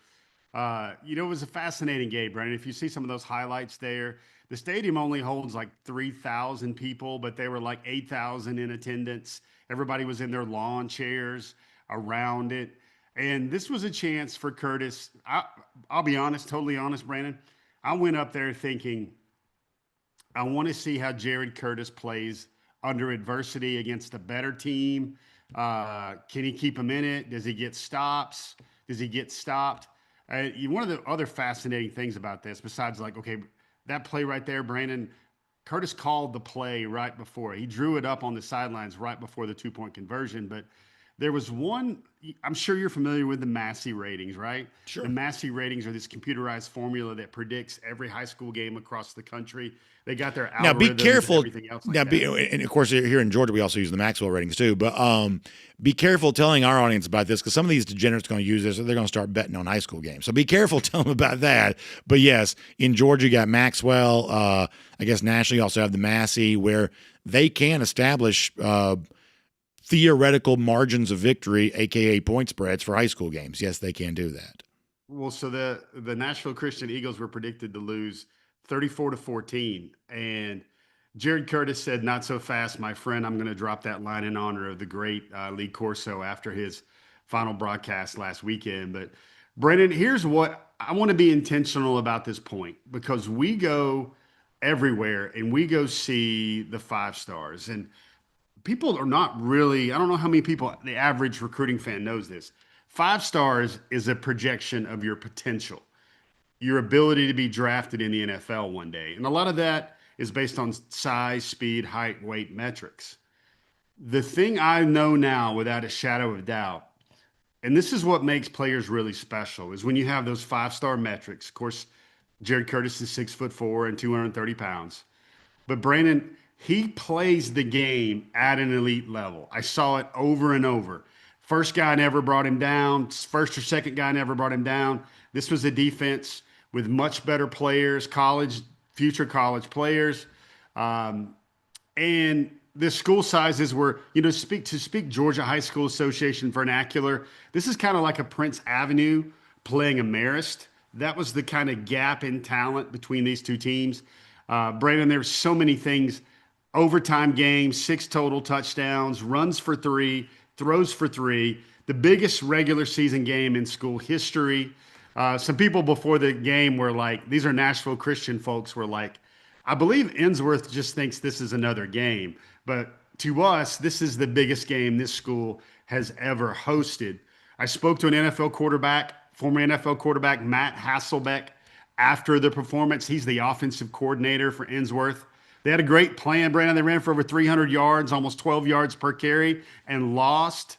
it was a fascinating game, Brandon. If you see some of those highlights there, the stadium only holds like 3,000 people, but they were like 8,000 in attendance. Everybody was in their lawn chairs around it. And this was a chance for Curtis. I'll be honest, totally honest, Brandon. I went up there thinking, I want to see how Jared Curtis plays under adversity against a better team. Can he keep him in it? Does he get stops? Does he get stopped? One of the other fascinating things about this, besides that play right there, Brandon, Curtis called the play right before. He drew it up on the sidelines right before the 2-point conversion. But there was one, I'm sure you're familiar with the Massey ratings, right? Sure. The Massey ratings are this computerized formula that predicts every high school game across the country. They got their algorithms. Now be careful. And everything else like that. And of course, here in Georgia, we also use the Maxwell ratings too. But be careful telling our audience about this, because some of these degenerates are going to use this, and they're going to start betting on high school games. So be careful telling them about that. But yes, in Georgia, you got Maxwell. I guess nationally, you also have the Massey, where they can establish theoretical margins of victory, aka point spreads, for high school games. Yes, they can do that. Well, so the Nashville Christian Eagles were predicted to lose 34-14, and Jared Curtis said, "Not so fast, my friend. I'm going to drop that line in honor of the great Lee Corso after his final broadcast last weekend." But Brendan, here's what I want to be intentional about this point, because we go everywhere and we go see the 5 stars, and people are not really, I don't know how many people, the average recruiting fan knows this. 5 stars is a projection of your potential, your ability to be drafted in the NFL one day. And a lot of that is based on size, speed, height, weight metrics. The thing I know now without a shadow of doubt, and this is what makes players really special, is when you have those 5-star metrics. Of course, Jared Curtis is 6'4" and 230 pounds. But Brandon, he plays the game at an elite level. I saw it over and over. First guy never brought him down. First or second guy never brought him down. This was a defense with much better players, future college players. And the school sizes were, to speak Georgia High School Association vernacular, this is kind of like a Prince Avenue playing a Marist. That was the kind of gap in talent between these two teams. Brandon, there's so many things. Overtime games, 6 total touchdowns, runs for 3, throws for 3, the biggest regular season game in school history. Some people before the game were like, these are Nashville Christian folks, were like, I believe Ainsworth just thinks this is another game. But to us, this is the biggest game this school has ever hosted. I spoke to an NFL quarterback, former NFL quarterback, Matt Hasselbeck, after the performance. He's the offensive coordinator for Ainsworth. They had a great plan, Brandon. They ran for over 300 yards, almost 12 yards per carry, and lost.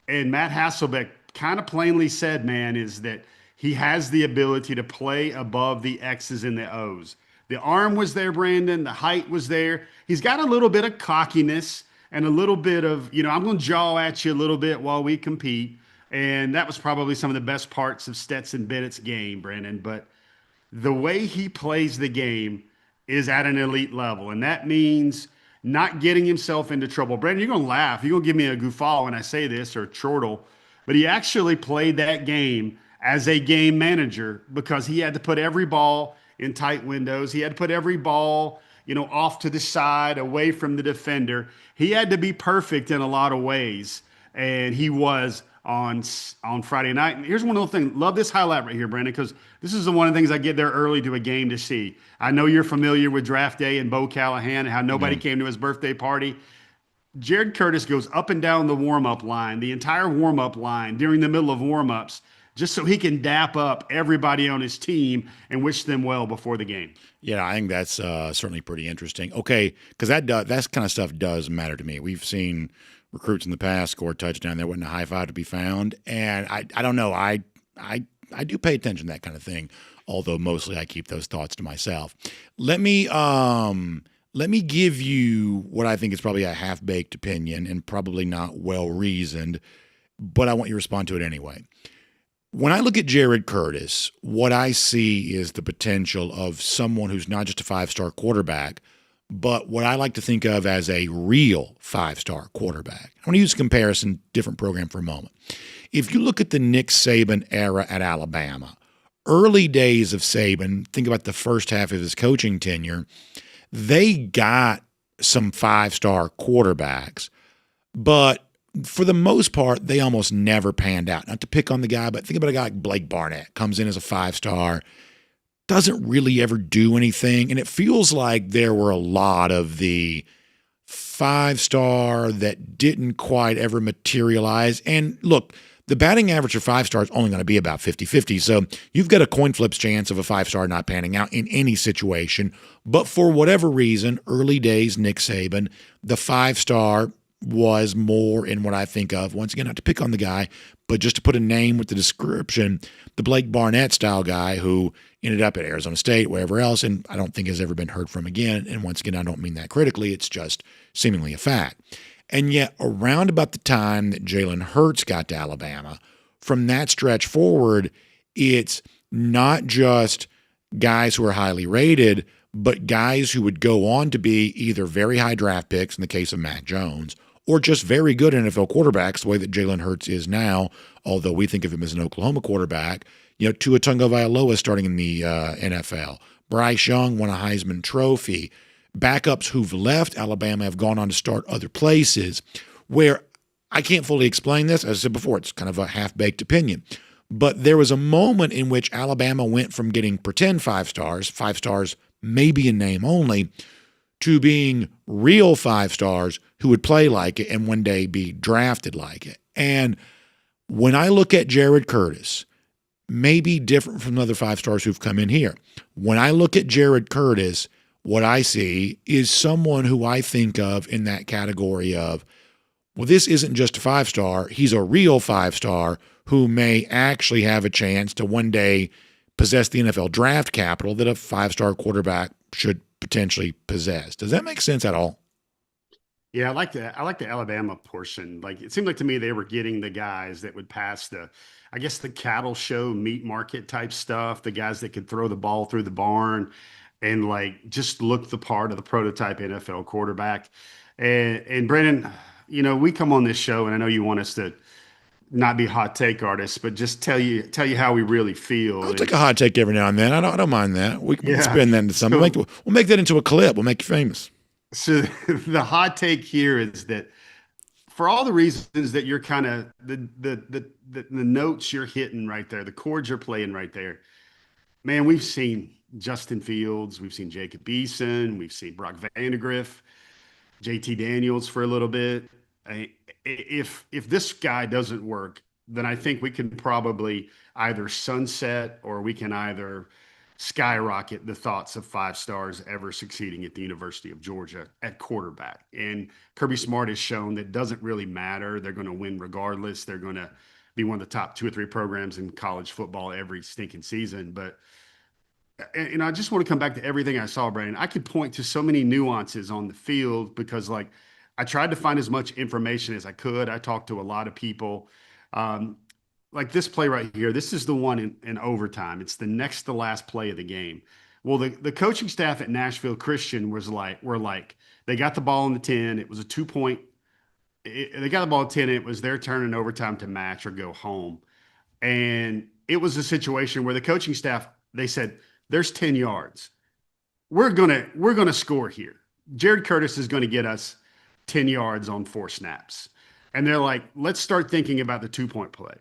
And Matt Hasselbeck kind of plainly said, man, is that he has the ability to play above the X's and the O's. The arm was there, Brandon. The height was there. He's got a little bit of cockiness and a little bit of, I'm going to jaw at you a little bit while we compete. And that was probably some of the best parts of Stetson Bennett's game, Brandon. But the way he plays the game is at an elite level. And that means not getting himself into trouble. Brandon, you're going to laugh. You're going to give me a guffaw when I say this, or chortle. But he actually played that game as a game manager because he had to put every ball in tight windows. He had to put every ball, off to the side, away from the defender. He had to be perfect in a lot of ways. And he was on Friday night. And here's one of the things. Love this highlight right here, Brandon, because this is one of the things I get there early to a game to see. I know you're familiar with draft day and Bo Callahan and how nobody came to his birthday party. Jared Curtis goes up and down the warm-up line, the entire warm-up line during the middle of warm-ups, just so he can dap up everybody on his team and wish them well before the game. Yeah, I think that's certainly pretty interesting. Okay, because that kind of stuff does matter to me. We've seen recruits in the past score a touchdown. There wasn't a high five to be found, and I don't know. I do pay attention to that kind of thing, although mostly I keep those thoughts to myself. Let me give you what I think is probably a half-baked opinion and probably not well-reasoned, but I want you to respond to it anyway. When I look at Jared Curtis, what I see is the potential of someone who's not just a five-star quarterback, but what I like to think of as a real five-star quarterback. I want to use a comparison, different program for a moment. If you look at the Nick Saban era at Alabama, early days of Saban, think about the first half of his coaching tenure, they got some five-star quarterbacks, but for the most part, they almost never panned out. Not to pick on the guy, but think about a guy like Blake Barnett, comes in as a five-star, doesn't really ever do anything, and it feels like there were a lot of the five-star that didn't quite ever materialize. And look, the batting average for five-star is only going to be about 50-50, so you've got a coin flip's chance of a five-star not panning out in any situation. But for whatever reason, early days Nick Saban, the five-star was more in what I think of, once again, not to pick on the guy, but just to put a name with the description, the Blake Barnett style guy who ended up at Arizona State, wherever else, and I don't think has ever been heard from again. And once again, I don't mean that critically. It's just seemingly a fact. And yet around about the time that Jalen Hurts got to Alabama, from that stretch forward, it's not just guys who are highly rated, but guys who would go on to be either very high draft picks in the case of Mac Jones, or just very good NFL quarterbacks the way that Jalen Hurts is now, although we think of him as an Oklahoma quarterback. Tua Tagovailoa starting in the NFL. Bryce Young won a Heisman Trophy. Backups who've left Alabama have gone on to start other places where I can't fully explain this. As I said before, it's kind of a half-baked opinion. But there was a moment in which Alabama went from getting pretend five stars maybe in name only, to being real five stars who would play like it and one day be drafted like it. And when I look at Jared Curtis, maybe different from other five stars who've come in here. When I look at Jared Curtis, what I see is someone who I think of in that category of, well, this isn't just a five-star. He's a real five-star who may actually have a chance to one day possess the NFL draft capital that a five-star quarterback should potentially possess. Does that make sense at all? Yeah, I like the Alabama portion. Like, it seemed like to me they were getting the guys that would pass the cattle show, meat market type stuff, the guys that could throw the ball through the barn and like just look the part of the prototype NFL quarterback. And Brandon, we come on this show and I know you want us to not be hot take artists, but just tell you how we really feel. I'll take a hot take every now and then. I don't mind that. We can spin that into something. We'll make that into a clip. We'll make you famous. So the hot take here is that for all the reasons that you're kind of the notes you're hitting right there, the chords you're playing right there, man, we've seen Justin Fields, we've seen Jacob Eason, we've seen Brock Vandagriff, JT Daniels for a little bit. If this guy doesn't work, then I think we can probably either sunset or we can either skyrocket the thoughts of five stars ever succeeding at the University of Georgia at quarterback. And Kirby Smart has shown that doesn't really matter. They're going to win regardless. They're going to be one of the top 2 or 3 programs in college football every stinking season. But I just want to come back to everything I saw, Brandon. I could point to so many nuances on the field because, like, I tried to find as much information as I could. I talked to a lot of people. like this play right here, this is the one in overtime. It's the next to last play of the game. Well, the coaching staff at Nashville Christian were like, they got the ball in the 10. It was a 2-point. They got the ball at 10. It was their turn in overtime to match or go home. And it was a situation where the coaching staff, they said, there's 10 yards. We're gonna score here. Jared Curtis is going to get us 10 yards on 4 snaps. And they're like, let's start thinking about the 2-point play.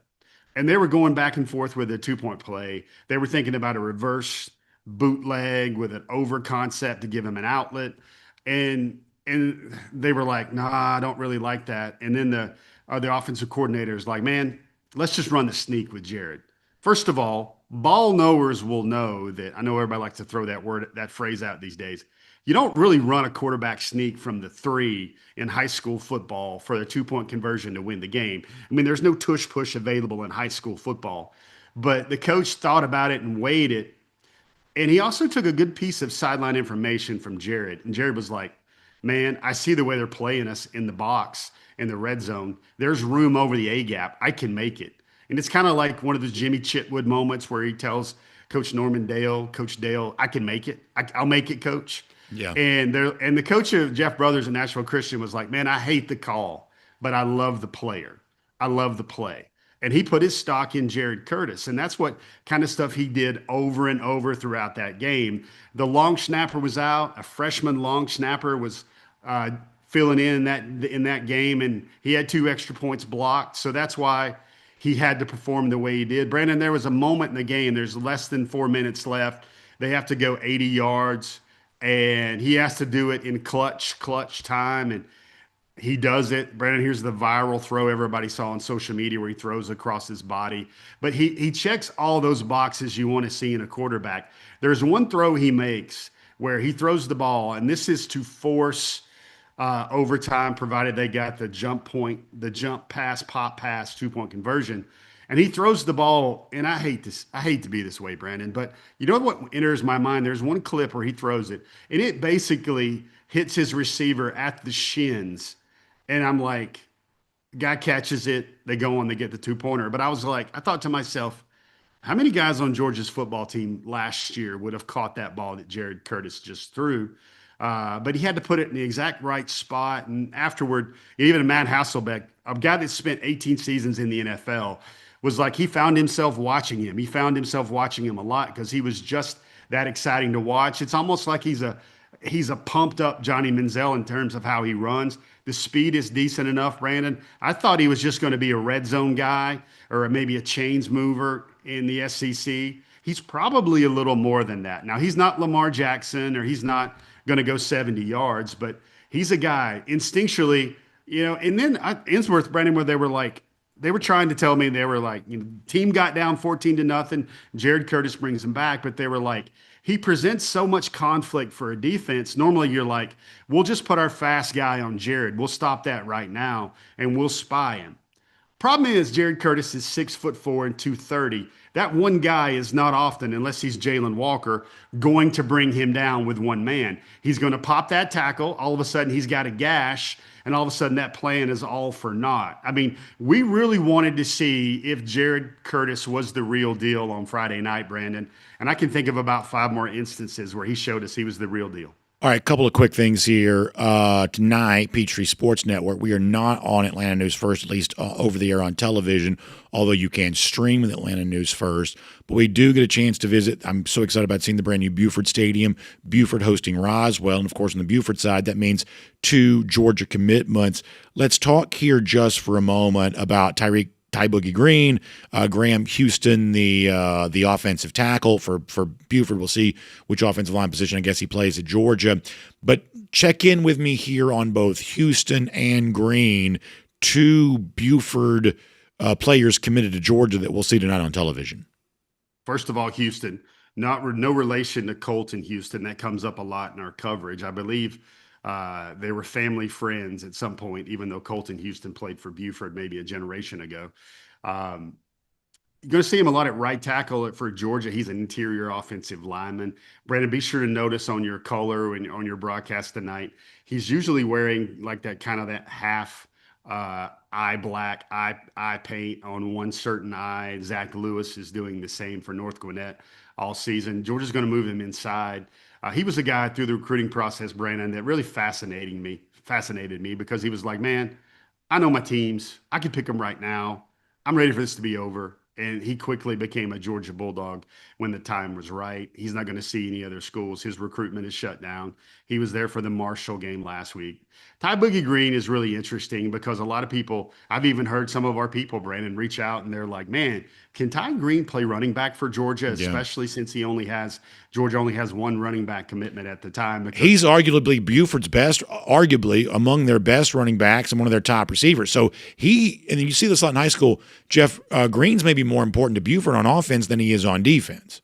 And they were going back and forth with the 2-point play. They were thinking about a reverse bootleg with an over concept to give him an outlet. And they were like, nah, I don't really like that. And then the offensive coordinator is like, man, let's just run the sneak with Jared. First of all, ball knowers will know that. I know everybody likes to throw that phrase out these days. You don't really run a quarterback sneak from the 3 in high school football for a 2-point conversion to win the game. I mean, there's no tush push available in high school football. But the coach thought about it and weighed it. And he also took a good piece of sideline information from Jared. And Jared was like, man, I see the way they're playing us in the box, in the red zone. There's room over the A gap. I can make it. And it's kind of like one of those Jimmy Chitwood moments where he tells Coach Norman Dale, Coach Dale, I can make it. I'll make it, Coach. Yeah. And the coach of Jeff Brothers and Nashville Christian was like, man, I hate the call, but I love the player. I love the play. And he put his stock in Jared Curtis. And that's what kind of stuff he did over and over throughout that game. The long snapper was out. A freshman long snapper was filling in that game, and he had 2 extra points blocked. So that's why he had to perform the way he did. Brandon, there was a moment in the game. There's less than 4 minutes left. They have to go 80 yards, and he has to do it in clutch time, and he does it. Brandon, here's the viral throw everybody saw on social media where he throws across his body. But he checks all those boxes you want to see in a quarterback. There's one throw he makes where he throws the ball, and this is to force overtime, provided they got the jump pass, pop pass, 2-point conversion. And he throws the ball, and I hate to be this way, Brandon, but you know what enters my mind? There's one clip where he throws it, and it basically hits his receiver at the shins. And I'm like, guy catches it, they go on, they get the 2-pointer. But I was like, I thought to myself, how many guys on Georgia's football team last year would have caught that ball that Jared Curtis just threw? But he had to put it in the exact right spot. And afterward, even Matt Hasselbeck, a guy that spent 18 seasons in the NFL, was like, he found himself watching him. He found himself watching him a lot because he was just that exciting to watch. It's almost like he's a pumped up Johnny Manziel in terms of how he runs. The speed is decent enough, Brandon. I thought he was just going to be a red zone guy or maybe a chains mover in the SEC. He's probably a little more than that. Now, he's not Lamar Jackson, or he's not going to go 70 yards, but he's a guy instinctually, and then Innsworth, Brandon, where they were trying to tell me, they were like, team got down 14-0. Jared Curtis brings him back, but they were like, he presents so much conflict for a defense. Normally you're like, we'll just put our fast guy on Jared. We'll stop that right now, and we'll spy him. Problem is, Jared Curtis is 6'4" and 230. That one guy is not often, unless he's Jalen Walker, going to bring him down with one man. He's going to pop that tackle. All of a sudden, he's got a gash, and all of a sudden, that plan is all for naught. I mean, we really wanted to see if Jared Curtis was the real deal on Friday night, Brandon. And I can think of about 5 more instances where he showed us he was the real deal. All right, a couple of quick things here. Tonight, Peachtree Sports Network, we are not on Atlanta News First, at least over the air on television, although you can stream with Atlanta News First. But we do get a chance to visit. I'm so excited about seeing the brand new Buford Stadium, Buford hosting Roswell. And, of course, on the Buford side, that means 2 Georgia commitments. Let's talk here just for a moment about Ty Boogie Green, Graham Houston, the offensive tackle for Buford. We'll see which offensive line position I guess he plays at Georgia. But check in with me here on both Houston and Green, 2 Buford players committed to Georgia that we'll see tonight on television. First of all, Houston, no relation to Colton Houston. That comes up a lot in our coverage. I believe they were family friends at some point, even though Colton Houston played for Buford maybe a generation ago. You're going to see him a lot at right tackle for Georgia. He's an interior offensive lineman. Brandon, be sure to notice on your color and on your broadcast tonight, he's usually wearing like that kind of that half eye black, eye paint on one certain eye. Zach Lewis is doing the same for North Gwinnett all season. Georgia's going to move him inside. He was a guy through the recruiting process, Brandon, that really fascinated me because he was like, man, I know my teams. I can pick them right now. I'm ready for this to be over. And he quickly became a Georgia Bulldog when the time was right. He's not going to see any other schools. His recruitment is shut down. He was there for the Marshall game last week. Ty Boogie Green is really interesting because a lot of people, I've even heard some of our people, Brandon, reach out and they're like, man, can Ty Green play running back for Georgia, especially since Georgia only has one running back commitment at the time? He's arguably Buford's best, arguably among their best running backs and one of their top receivers. So and you see this a lot in high school, Jeff, Green's maybe more important to Buford on offense than he is on defense.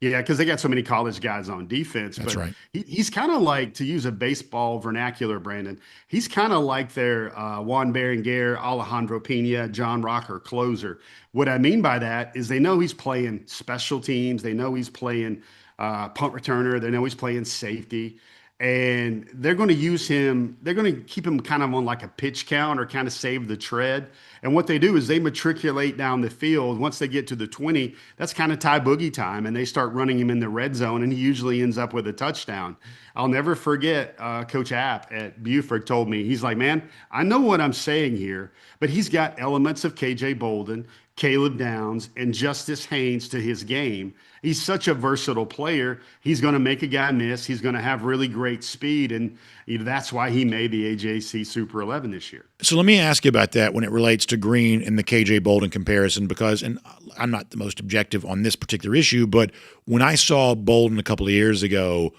Yeah, because they got so many college guys on defense. That's right. He's kind of like, to use a baseball vernacular, Brandon, he's kind of like their Juan Berenguer, Alejandro Pena, John Rocker closer. What I mean by that is they know he's playing special teams. They know he's playing punt returner. They know he's playing safety. And they're going to use him. They're going to keep him kind of on like a pitch count or kind of save the tread. And what they do is they matriculate down the field. Once they get to the 20, that's kind of Ty Boogie time. And they start running him in the red zone. And he usually ends up with a touchdown. I'll never forget Coach App at Buford told me, he's like, man, I know what I'm saying here, but he's got elements of KJ Bolden, Caleb Downs, and Justice Haynes to his game. He's such a versatile player. He's going to make a guy miss. He's going to have really great speed. And that's why he made the AJC Super 11 this year. So let me ask you about that when it relates to Green and the KJ Bolden comparison, because, and I'm not the most objective on this particular issue, but when I saw Bolden a couple of years ago,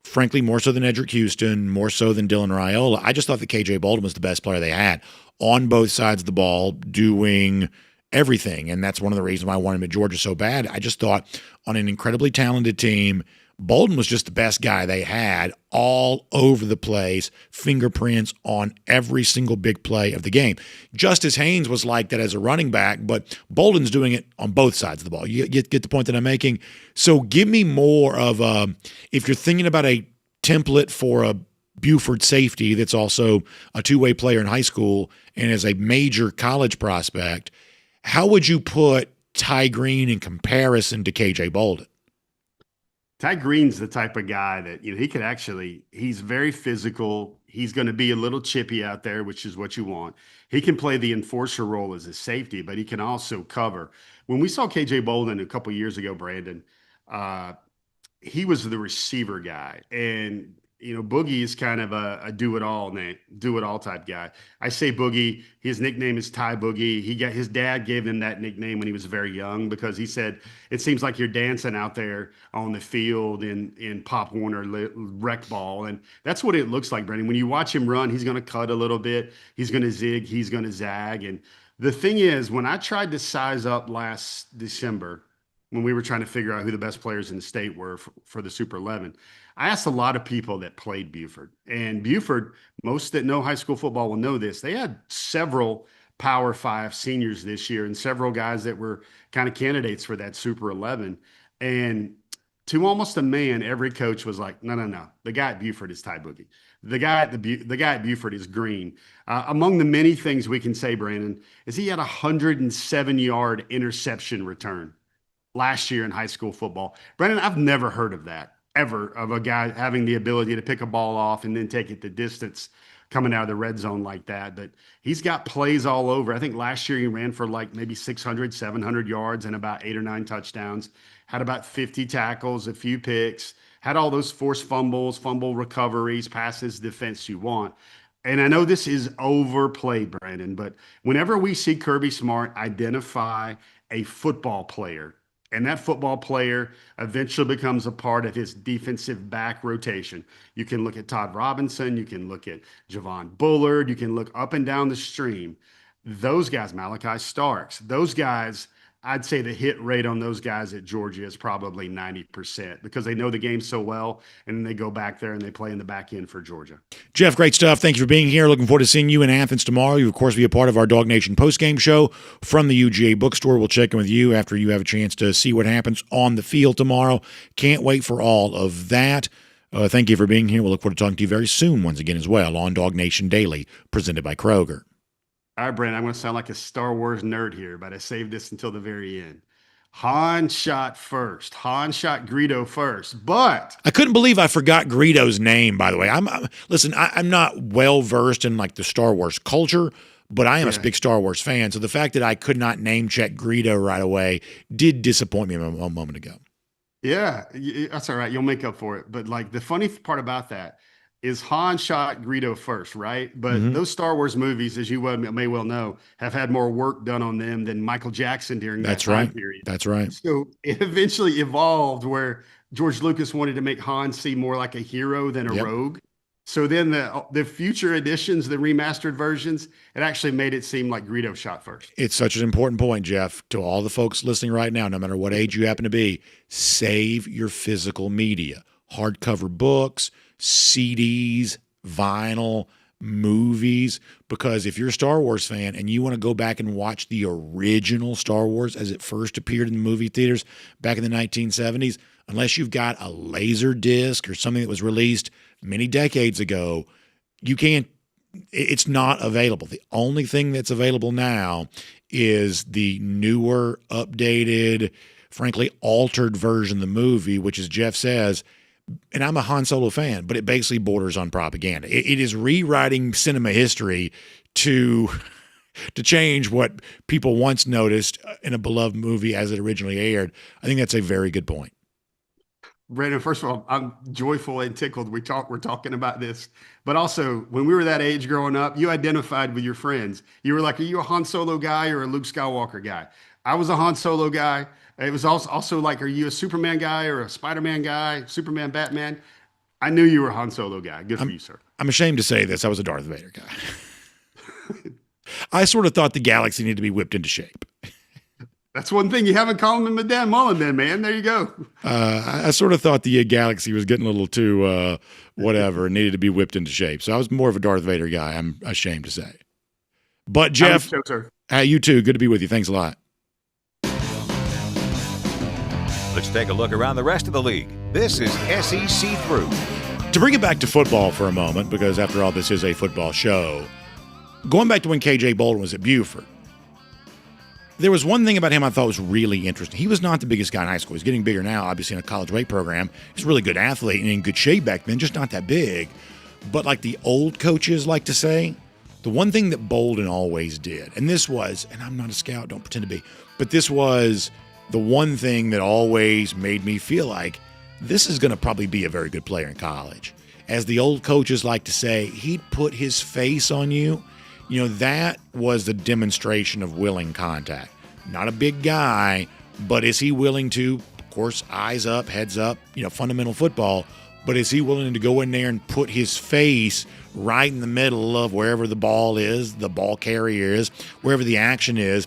frankly, more so than Edric Houston, more so than Dylan Raiola, I just thought that KJ Bolden was the best player they had on both sides of the ball, doing everything. And that's one of the reasons why I wanted him at Georgia so bad. I just thought on an incredibly talented team, Bolden was just the best guy they had all over the place, fingerprints on every single big play of the game. Justice Haynes was like that as a running back, but Bolden's doing it on both sides of the ball. You get the point that I'm making? So give me more of if you're thinking about a template for a Buford safety that's also a two-way player in high school and is a major college prospect, how would you put Ty Green in comparison to KJ Bolden? Ty Green's the type of guy that, he's very physical. He's going to be a little chippy out there, which is what you want. He can play the enforcer role as a safety, but he can also cover. When we saw KJ Bolden a couple years ago, Brandon, he was the receiver guy. And Boogie is kind of a do-it-all type guy. I say Boogie, his nickname is Ty Boogie. His dad gave him that nickname when he was very young because he said, it seems like you're dancing out there on the field in Pop Warner rec ball. And that's what it looks like, Brendan. When you watch him run, he's going to cut a little bit. He's going to zig. He's going to zag. And the thing is, when I tried to size up last December, when we were trying to figure out who the best players in the state were for the Super 11, I asked a lot of people that played Buford. And Buford, most that know high school football will know this, they had several Power 5 seniors this year and several guys that were kind of candidates for that Super 11. And to almost a man, every coach was like, no. The guy at Buford is Ty Boogie. The guy at Buford is Green. Among the many things we can say, Brandon, is he had a 107-yard interception return last year in high school football. Brandon, I've never heard of that ever, of a guy having the ability to pick a ball off and then take it the distance coming out of the red zone like that. But he's got plays all over. I think last year he ran for like maybe 600, 700 yards and about 8 or 9 touchdowns, had about 50 tackles, a few picks, had all those forced fumbles, fumble recoveries, passes, defense you want. And I know this is overplayed, Brandon, but whenever we see Kirby Smart identify a football player, and that football player eventually becomes a part of his defensive back rotation. You can look at Todd Robinson. You can look at Javon Bullard. You can look up and down the stream. Those guys, Malachi Starks, those guys, I'd say the hit rate on those guys at Georgia is probably 90% because they know the game so well, and then they go back there and they play in the back end for Georgia. Jeff, great stuff. Thank you for being here. Looking forward to seeing you in Athens tomorrow. You, of course, be a part of our DawgNation postgame show from the UGA bookstore. We'll check in with you after you have a chance to see what happens on the field tomorrow. Can't wait for all of that. Thank you for being here. We'll look forward to talking to you very soon once again as well on DawgNation Daily, presented by Kroger. All right, Brandon, I'm going to sound like a Star Wars nerd here, but I saved this until the very end. Han shot first. Han shot Greedo first, but I couldn't believe I forgot Greedo's name, by the way. Listen, I'm not well versed in like the Star Wars culture, but I am a big Star Wars fan. So the fact that I could not name check Greedo right away did disappoint me a moment ago. yeah, that's all right. You'll make up for it. But like the funny part about that is Han shot Greedo first, right? But those Star Wars movies, as you may well know, have had more work done on them than Michael Jackson during that time period. That's right. So it eventually evolved where George Lucas wanted to make Han seem more like a hero than a rogue. So then the future editions, the remastered versions, it actually made it seem like Greedo shot first. It's such an important point, Jeff, to all the folks listening right now, no matter what age you happen to be, save your physical media, hardcover books, CDs, vinyl, movies, because if you're a Star Wars fan and you want to go back and watch the original Star Wars as it first appeared in the movie theaters back in the 1970s, unless you've got a laser disc or something that was released many decades ago, you can't, it's not available. The only thing that's available now is the newer, updated, frankly, altered version of the movie, which, as Jeff says, and I'm a Han Solo fan, but it basically borders on propaganda. It is rewriting cinema history to change what people once noticed in a beloved movie as it originally aired. I think that's a very good point. Brandon, first of all, I'm joyful and tickled we're talking about this. But also, when we were that age growing up, you identified with your friends. You were like, are you a Han Solo guy or a Luke Skywalker guy? I was a Han Solo guy. It was also like, are you a Superman guy or a Spider-Man guy, Superman, Batman? I knew you were a Han Solo guy. Good for you, sir. I'm ashamed to say this. I was a Darth Vader guy. I sort of thought the galaxy needed to be whipped into shape. That's one thing you haven't called him a Dan Mullen then, man. There you go. I sort of thought the galaxy was getting a little too whatever and needed to be whipped into shape. So I was more of a Darth Vader guy, I'm ashamed to say. But Jeff, you too. Good to be with you. Thanks a lot. Let's take a look around the rest of the league. This is SEC Through. To bring it back to football for a moment, because after all, this is a football show, going back to when KJ Bolden was at Buford, there was one thing about him I thought was really interesting. He was not the biggest guy in high school. He's getting bigger now, obviously, in a college weight program. He's a really good athlete and in good shape back then, just not that big. But like the old coaches like to say, the one thing that Bolden always did, and this was, and I'm not a scout, don't pretend to be, but this was the one thing that always made me feel like this is going to probably be a very good player in college. As the old coaches like to say, he'd put his face on you. You know, that was the demonstration of willing contact. Not a big guy, but is he willing to, of course, eyes up, heads up, fundamental football, but is he willing to go in there and put his face right in the middle of wherever the ball is, the ball carrier is, wherever the action is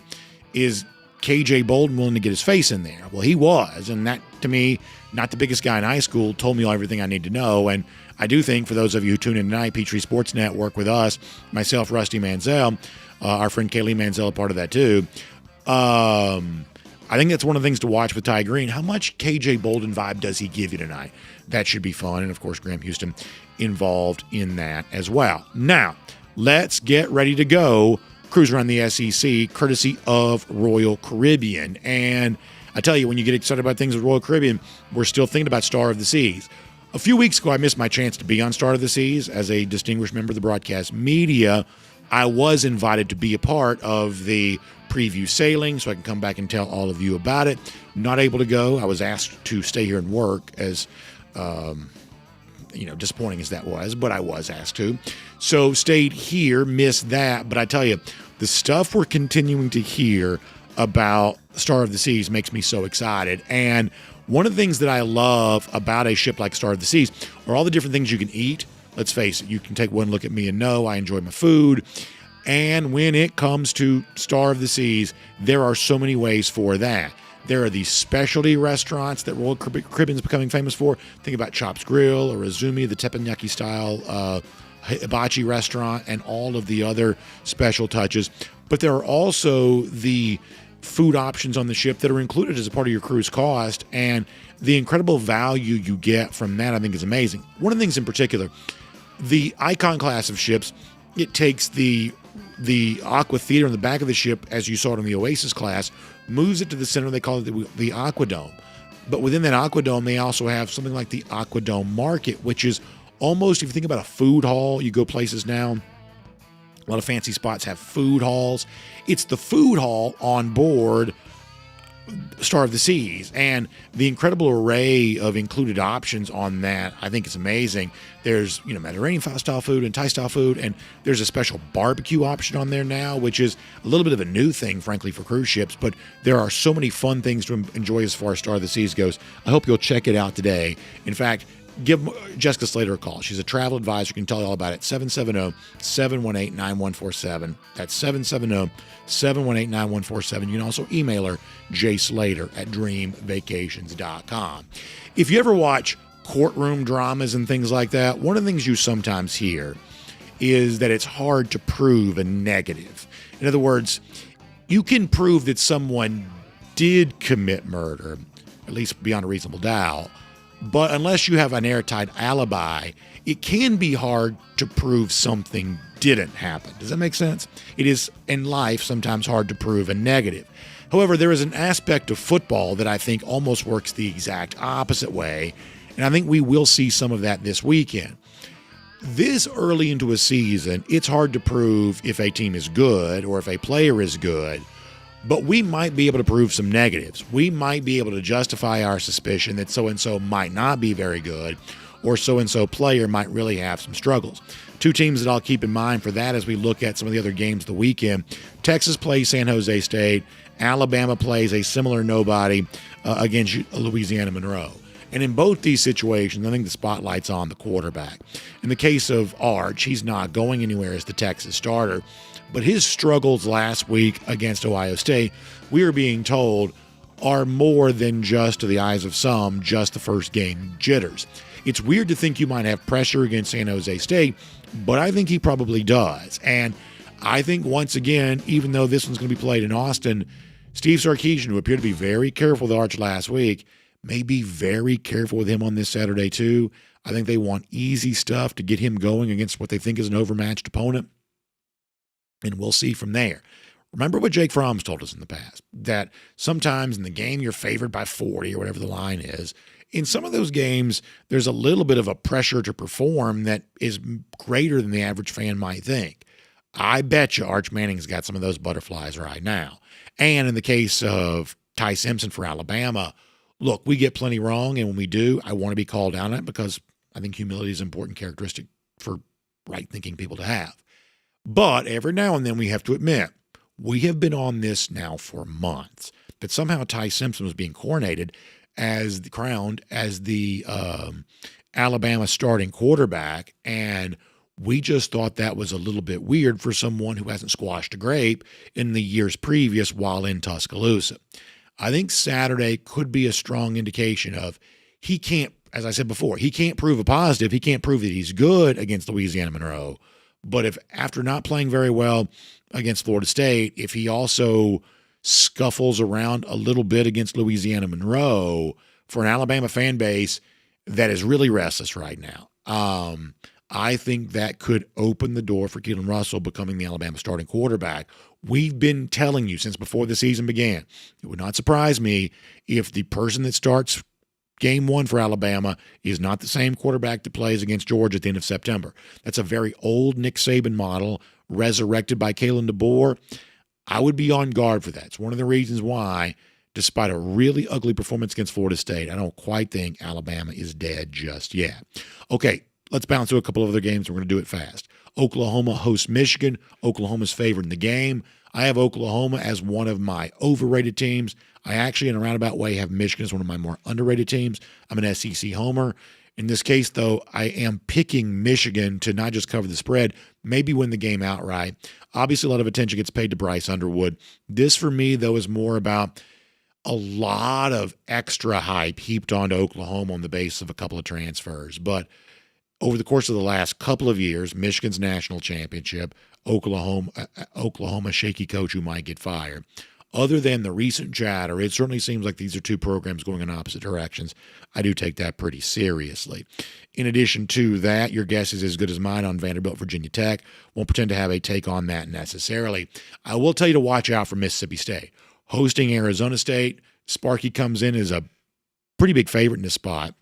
KJ Bolden willing to get his face in there? Well, he was, and that, to me, not the biggest guy in high school, told me everything I need to know. And I do think, for those of you who tune in tonight, Peachtree Sports Network with us, myself, Rusty Manziel, our friend Kaylee Manziel, a part of that too. I think that's one of the things to watch with Ty Green. How much KJ Bolden vibe does he give you tonight? That should be fun. And, of course, Graham Houston involved in that as well. Now, let's get ready to go cruise around the SEC, courtesy of Royal Caribbean. And I tell you, when you get excited about things with Royal Caribbean, we're still thinking about Star of the Seas. A few weeks ago, I missed my chance to be on Star of the Seas as a distinguished member of the broadcast media. I was invited to be a part of the preview sailing so I can come back and tell all of you about it. Not able to go. I was asked to stay here and work, as disappointing as that was, but I was asked to. So stayed here, missed that. But I tell you, the stuff we're continuing to hear about Star of the Seas makes me so excited. And one of the things that I love about a ship like Star of the Seas are all the different things you can eat. Let's face it, you can take one look at me and know I enjoy my food. And when it comes to Star of the Seas, there are so many ways for that. There are these specialty restaurants that Royal Caribbean is becoming famous for. Think about Chops Grill or Azumi, the teppanyaki-style hibachi restaurant, and all of the other special touches. But there are also the food options on the ship that are included as a part of your cruise cost, and the incredible value you get from that, I think, is amazing. One of the things in particular, the Icon class of ships, it takes the the Aqua Theater in the back of the ship, as you saw it in the Oasis class, moves it to the center. They call it the Aqua Dome. But within that Aqua Dome, they also have something like the Aqua Dome Market, which is almost, if you think about a food hall, you go places now, a lot of fancy spots have food halls. It's the food hall on board Star of the Seas, and the incredible array of included options on that, I think it's amazing. There's, Mediterranean style food and Thai style food, and there's a special barbecue option on there now, which is a little bit of a new thing, frankly, for cruise ships, but there are so many fun things to enjoy as far as Star of the Seas goes. I hope you'll check it out today. In fact, give Jessica Slater a call. She's a travel advisor. You can tell you all about it. 770-718-9147. That's 770-718-9147. You can also email her, jslater@dreamvacations.com. If you ever watch courtroom dramas and things like that, one of the things you sometimes hear is that it's hard to prove a negative. In other words, you can prove that someone did commit murder, at least beyond a reasonable doubt, but unless you have an airtight alibi, it can be hard to prove something didn't happen. Does that make sense? It is, in life, sometimes hard to prove a negative. However, there is an aspect of football that I think almost works the exact opposite way, and I think we will see some of that this weekend. This early into a season, it's hard to prove if a team is good or if a player is good, but we might be able to prove some negatives. We might be able to justify our suspicion that so-and-so might not be very good, or so-and-so player might really have some struggles. Two teams that I'll keep in mind for that as we look at some of the other games of the weekend. Texas plays San Jose State. Alabama plays a similar nobody against Louisiana Monroe. And in both these situations, I think the spotlight's on the quarterback. In the case of Arch, he's not going anywhere as the Texas starter, but his struggles last week against Ohio State, we are being told, are more than just, to the eyes of some, just the first game jitters. It's weird to think you might have pressure against San Jose State, but I think he probably does. And I think, once again, even though this one's going to be played in Austin, Steve Sarkisian, who appeared to be very careful with Arch last week, may be very careful with him on this Saturday too. I think they want easy stuff to get him going against what they think is an overmatched opponent. And we'll see from there. Remember what Jake Fromm's told us in the past, that sometimes in the game you're favored by 40 or whatever the line is. In some of those games, there's a little bit of a pressure to perform that is greater than the average fan might think. I bet you Arch Manning's got some of those butterflies right now. And in the case of Ty Simpson for Alabama, look, we get plenty wrong, and when we do, I want to be called out on it because I think humility is an important characteristic for right-thinking people to have. But every now and then we have to admit, we have been on this now for months, that somehow Ty Simpson was being crowned as the Alabama starting quarterback, and we just thought that was a little bit weird for someone who hasn't squashed a grape in the years previous while in Tuscaloosa. I think Saturday could be a strong indication of he can't, as I said before, he can't prove a positive. He can't prove that he's good against Louisiana Monroe. But if after not playing very well against Florida State, if he also scuffles around a little bit against Louisiana Monroe, for an Alabama fan base that is really restless right now, I think that could open the door for Keelan Russell becoming the Alabama starting quarterback. We've been telling you since before the season began, it would not surprise me if the person that starts game one for Alabama is not the same quarterback that plays against Georgia at the end of September. That's a very old Nick Saban model, resurrected by Kalen DeBoer. I would be on guard for that. It's one of the reasons why, despite a really ugly performance against Florida State, I don't quite think Alabama is dead just yet. Okay, let's bounce to a couple of other games. We're going to do it fast. Oklahoma hosts Michigan. Oklahoma's favored in the game. I have Oklahoma as one of my overrated teams. I actually, in a roundabout way, have Michigan as one of my more underrated teams. I'm an SEC homer. In this case, though, I am picking Michigan to not just cover the spread, maybe win the game outright. Obviously, a lot of attention gets paid to Bryce Underwood. This, for me, though, is more about a lot of extra hype heaped onto Oklahoma on the basis of a couple of transfers. But over the course of the last couple of years, Michigan's national championship, Oklahoma shaky coach who might get fired. other than the recent chatter, it certainly seems like these are two programs going in opposite directions. I do take that pretty seriously. In addition to that, your guess is as good as mine on Vanderbilt, Virginia Tech. Won't pretend to have a take on that necessarily. I will tell you to watch out for Mississippi State. Hosting Arizona State, Sparky comes in as a pretty big favorite in this spot,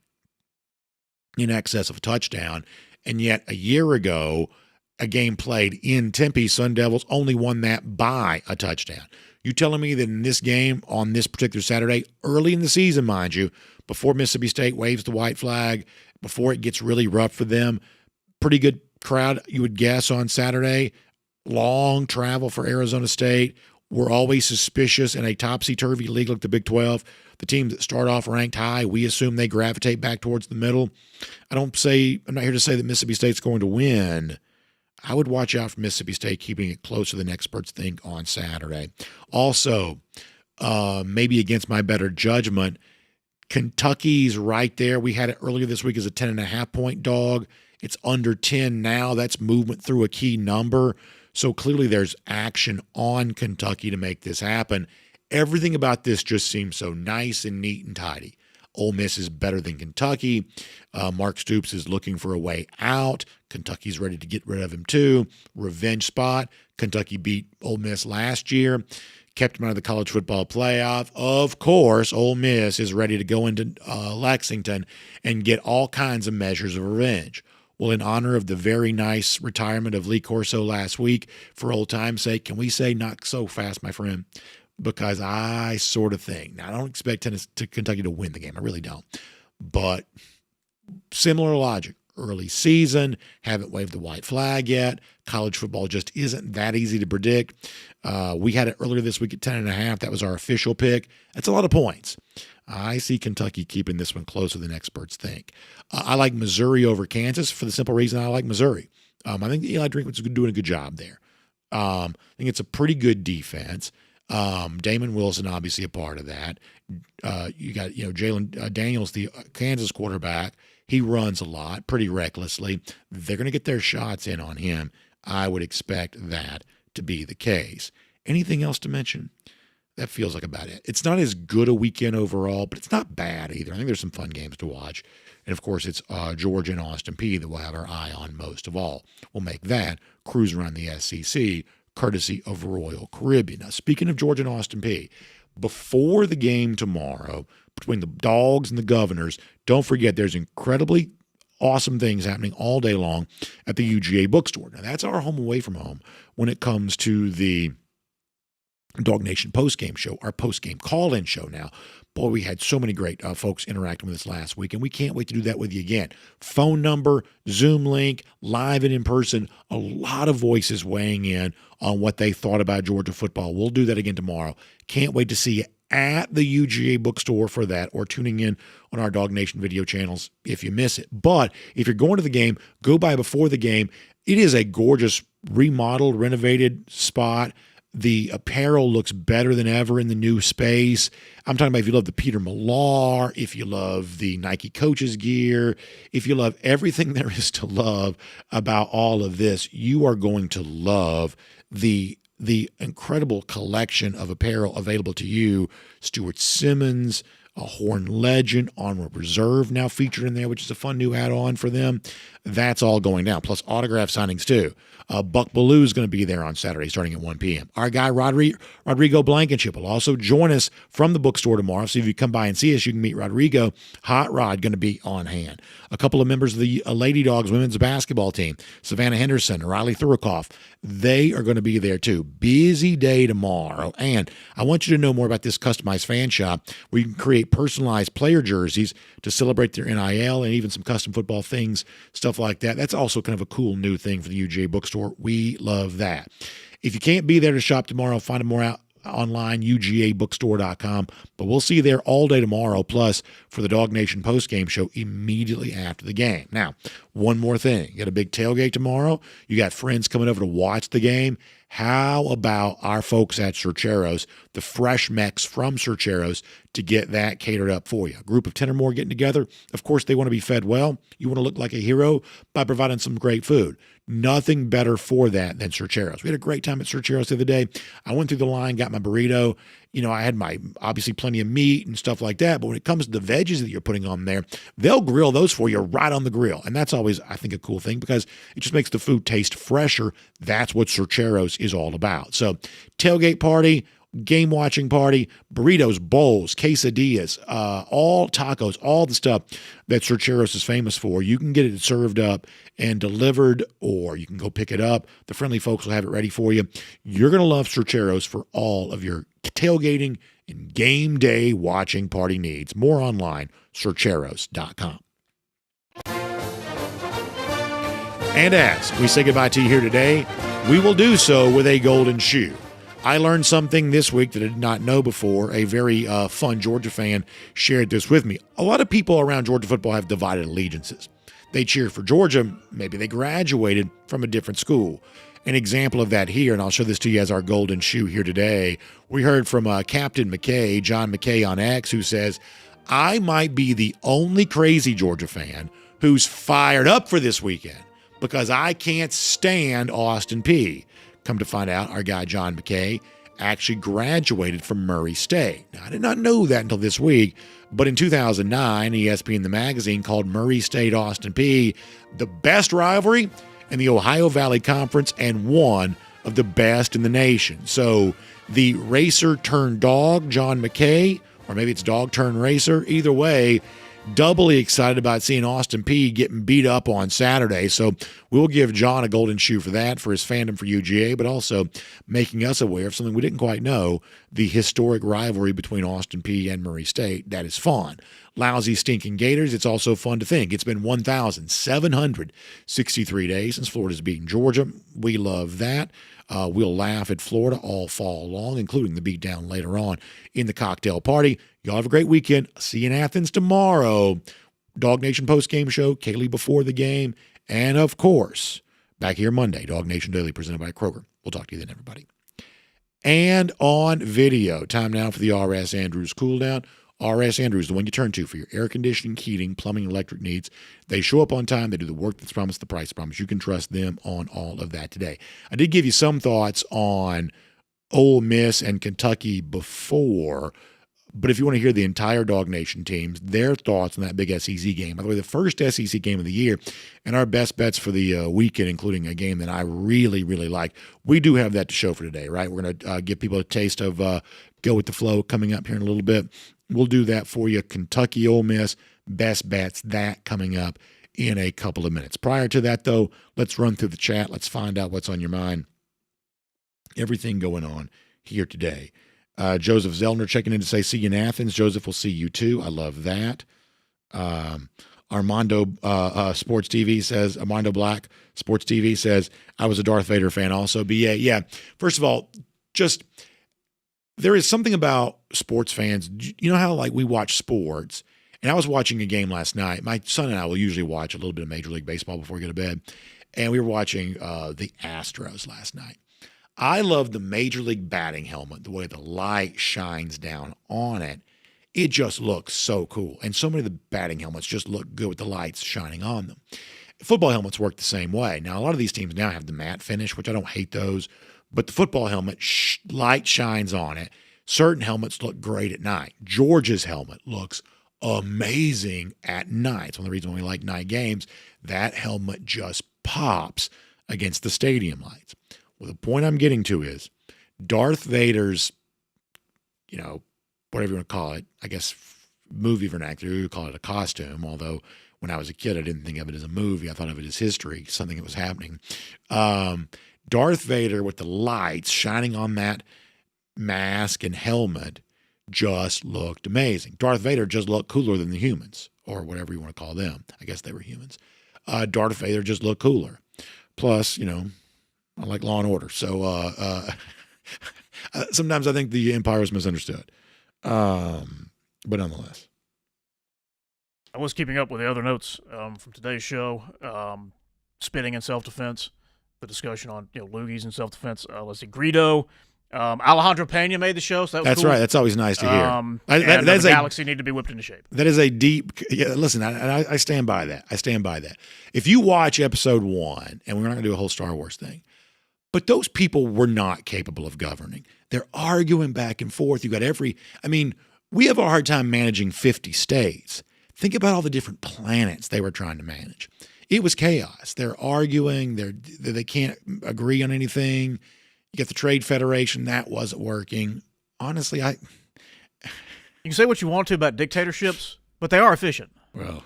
in excess of a touchdown. And yet a year ago, a game played in Tempe, Sun Devils only won that by a touchdown. You telling me that in this game on this particular Saturday, early in the season, mind you, before Mississippi State waves the white flag, before it gets really rough for them, pretty good crowd, you would guess, on Saturday. Long travel for Arizona State. We're always suspicious in a topsy-turvy league like the Big 12. The teams that start off ranked high, we assume they gravitate back towards the middle. I'm not here to say that Mississippi State's going to win. I would watch out for Mississippi State keeping it closer than experts think on Saturday. Also, maybe against my better judgment, Kentucky's right there. We had it earlier this week as a 10.5-point dog. It's under 10 now. That's movement through a key number. So clearly there's action on Kentucky to make this happen. Everything about this just seems so nice and neat and tidy. Ole Miss is better than Kentucky. Mark Stoops is looking for a way out. Kentucky's ready to get rid of him too. Revenge spot. Kentucky beat Ole Miss last year, kept him out of the college football playoff. Of course, Ole Miss is ready to go into Lexington and get all kinds of measures of revenge. Well, in honor of the very nice retirement of Lee Corso last week, for old time's sake, can we say not so fast, my friend? Because I sort of think, now I don't expect Kentucky to win the game. I really don't. But similar logic. Early season, haven't waved the white flag yet. College football just isn't that easy to predict. We had it earlier this week at 10.5. That was our official pick. That's a lot of points. I see Kentucky keeping this one closer than experts think. I like Missouri over Kansas for the simple reason I like Missouri. I think Eli Drinkman's doing a good job there. I think it's a pretty good defense. Damon Wilson, obviously a part of that. You got, Jalen Daniels, the Kansas quarterback. He runs a lot, pretty recklessly. They're going to get their shots in on him. I would expect that to be the case. Anything else to mention? That feels like about it. It's not as good a weekend overall, but it's not bad either. I think there's some fun games to watch. And, of course, it's Georgia and Austin Peay that we'll have our eye on most of all. We'll make that cruise around the SEC, courtesy of Royal Caribbean. Now, speaking of Georgia and Austin Peay, before the game tomorrow between the Dogs and the Governors, don't forget there's incredibly awesome things happening all day long at the UGA bookstore. Now, that's our home away from home when it comes to the DawgNation postgame show, our postgame call-in show now. Boy, we had so many great folks interacting with us last week, and we can't wait to do that with you again. Phone number, Zoom link, live and in person, a lot of voices weighing in on what they thought about Georgia football. We'll do that again tomorrow. Can't wait to see you at the UGA bookstore for that, or tuning in on our DawgNation video channels if you miss it. But if you're going to the game, go by before the game. It is a gorgeous, remodeled, renovated spot. The apparel looks better than ever in the new space. I'm talking about if you love the Peter Millar, if you love the Nike coaches gear, if you love everything there is to love about all of this, you are going to love the incredible collection of apparel available to you. Stuart Simmons, a Horn Legend, Onward Reserve now featured in there, which is a fun new add-on for them. That's all going down, plus autograph signings too. Buck Bellew is going to be there on Saturday starting at 1 p.m. Our guy Rodrigo Blankenship will also join us from the bookstore tomorrow. So if you come by and see us, you can meet Rodrigo. Hot Rod going to be on hand. A couple of members of the Lady Dogs women's basketball team, Savannah Henderson, Riley Thurikoff, they are going to be there too. Busy day tomorrow. And I want you to know more about this customized fan shop where you can create personalized player jerseys to celebrate their NIL and even some custom football things, stuff like that. That's also kind of a cool new thing for the UGA bookstore. We love that. If you can't be there to shop tomorrow, find more out online, UGAbookstore.com. But we'll see you there all day tomorrow, plus for the DawgNation postgame show immediately after the game. Now, one more thing. You got a big tailgate tomorrow. You got friends coming over to watch the game. How about our folks at Cercheros, the fresh mechs from Cercheros, to get that catered up for you? A group of 10 or more getting together. Of course, they want to be fed well. You want to look like a hero by providing some great food. Nothing better for that than Cercheros. We had a great time at Cercheros the other day. I went through the line, got my burrito. I had my, obviously, plenty of meat and stuff like that. But when it comes to the veggies that you're putting on there, they'll grill those for you right on the grill. And that's always, I think, a cool thing because it just makes the food taste fresher. That's what Cercheros is all about. So tailgate party, game watching party, burritos, bowls, quesadillas, all tacos, all the stuff that Cercheros is famous for. You can get it served up and delivered, or you can go pick it up. The friendly folks will have it ready for you. You're going to love Cercheros for all of your tailgating and game day watching party needs. More online, Cercheros.com. And as we say goodbye to you here today, we will do so with a golden shoe. I learned something this week that I did not know before. A very fun Georgia fan shared this with me. A lot of people around Georgia football have divided allegiances. They cheer for Georgia. Maybe they graduated from a different school. An example of that here, and I'll show this to you as our golden shoe here today. We heard from Captain McKay, John McKay on X, who says, I might be the only crazy Georgia fan who's fired up for this weekend because I can't stand Austin Peay. Come to find out, our guy John McKay actually graduated from Murray State. Now, I did not know that until this week, but in 2009, ESPN The Magazine called Murray State-Austin Peay the best rivalry in the Ohio Valley Conference and one of the best in the nation. So the racer turned dog, John McKay, or maybe it's dog turned racer, either way, doubly excited about seeing Austin Peay getting beat up on Saturday. So we'll give John a golden shoe for that, for his fandom for UGA, but also making us aware of something we didn't quite know, the historic rivalry between Austin Peay and Murray State. That is fun. Lousy, stinking Gators, it's also fun to think. It's been 1,763 days since Florida's beaten Georgia. We love that. We'll laugh at Florida all fall long, including the beatdown later on in the cocktail party. Y'all have a great weekend. See you in Athens tomorrow. Dog Nation postgame show, Kaylee before the game, and of course, back here Monday, Dog Nation Daily presented by Kroger. We'll talk to you then, everybody. And on video, time now for the R.S. Andrews cool down. R.S. Andrews, the one you turn to for your air conditioning, heating, plumbing, and electric needs. They show up on time. They do the work that's promised, the price promised. You can trust them on all of that today. I did give you some thoughts on Ole Miss and Kentucky before, but if you want to hear the entire Dog Nation teams, their thoughts on that big SEC game, by the way, the first SEC game of the year, and our best bets for the weekend, including a game that I really, really like. We do have that to show for today, right? We're going to give people a taste of Go With The Flow coming up here in a little bit. We'll do that for you. Kentucky, Ole Miss, best bets, that coming up in a couple of minutes. Prior to that, though, let's run through the chat. Let's find out what's on your mind. Everything going on here today. Joseph Zellner checking in to say, see you in Athens. Joseph will see you too. I love that. Armando Sports TV says, Armando Black Sports TV says, I was a Darth Vader fan also. BA, yeah. First of all, just there is something about sports fans. You know how like we watch sports, and I was watching a game last night. My son and I will usually watch a little bit of Major League Baseball before we go to bed, and we were watching the Astros last night. I love the Major League batting helmet, the way the light shines down on it. It just looks so cool. And so many of the batting helmets just look good with the lights shining on them. Football helmets work the same way. Now, a lot of these teams now have the matte finish, which I don't hate those, but the football helmet, light shines on it. Certain helmets look great at night. Georgia's helmet looks amazing at night. It's one of the reasons we like night games. That helmet just pops against the stadium lights. Well, the point I'm getting to is Darth Vader's, whatever you want to call it, I guess movie vernacular, we would call it a costume, although when I was a kid, I didn't think of it as a movie. I thought of it as history, something that was happening. Darth Vader with the lights shining on that mask and helmet just looked amazing. Darth Vader just looked cooler than the humans, or whatever you want to call them. I guess they were humans. Darth Vader just looked cooler. Plus, I like Law and Order. So sometimes I think the Empire was misunderstood. But nonetheless. I was keeping up with the other notes from today's show. Spitting in self-defense, the discussion on loogies in self-defense. Let's see, Greedo Alejandro Pena made the show, so that was That's cool. right. That's always nice to hear. And That's the Galaxy need to be whipped into shape. That is a deep. Yeah, listen, I stand by that. I stand by that. If you watch episode 1, and we're not going to do a whole Star Wars thing, but those people were not capable of governing. They're arguing back and forth. You got we have a hard time managing 50 states. Think about all the different planets they were trying to manage. It was chaos. They're arguing. They can't agree on anything. You get the Trade Federation. That wasn't working. Honestly, You can say what you want to about dictatorships, but they are efficient. Well,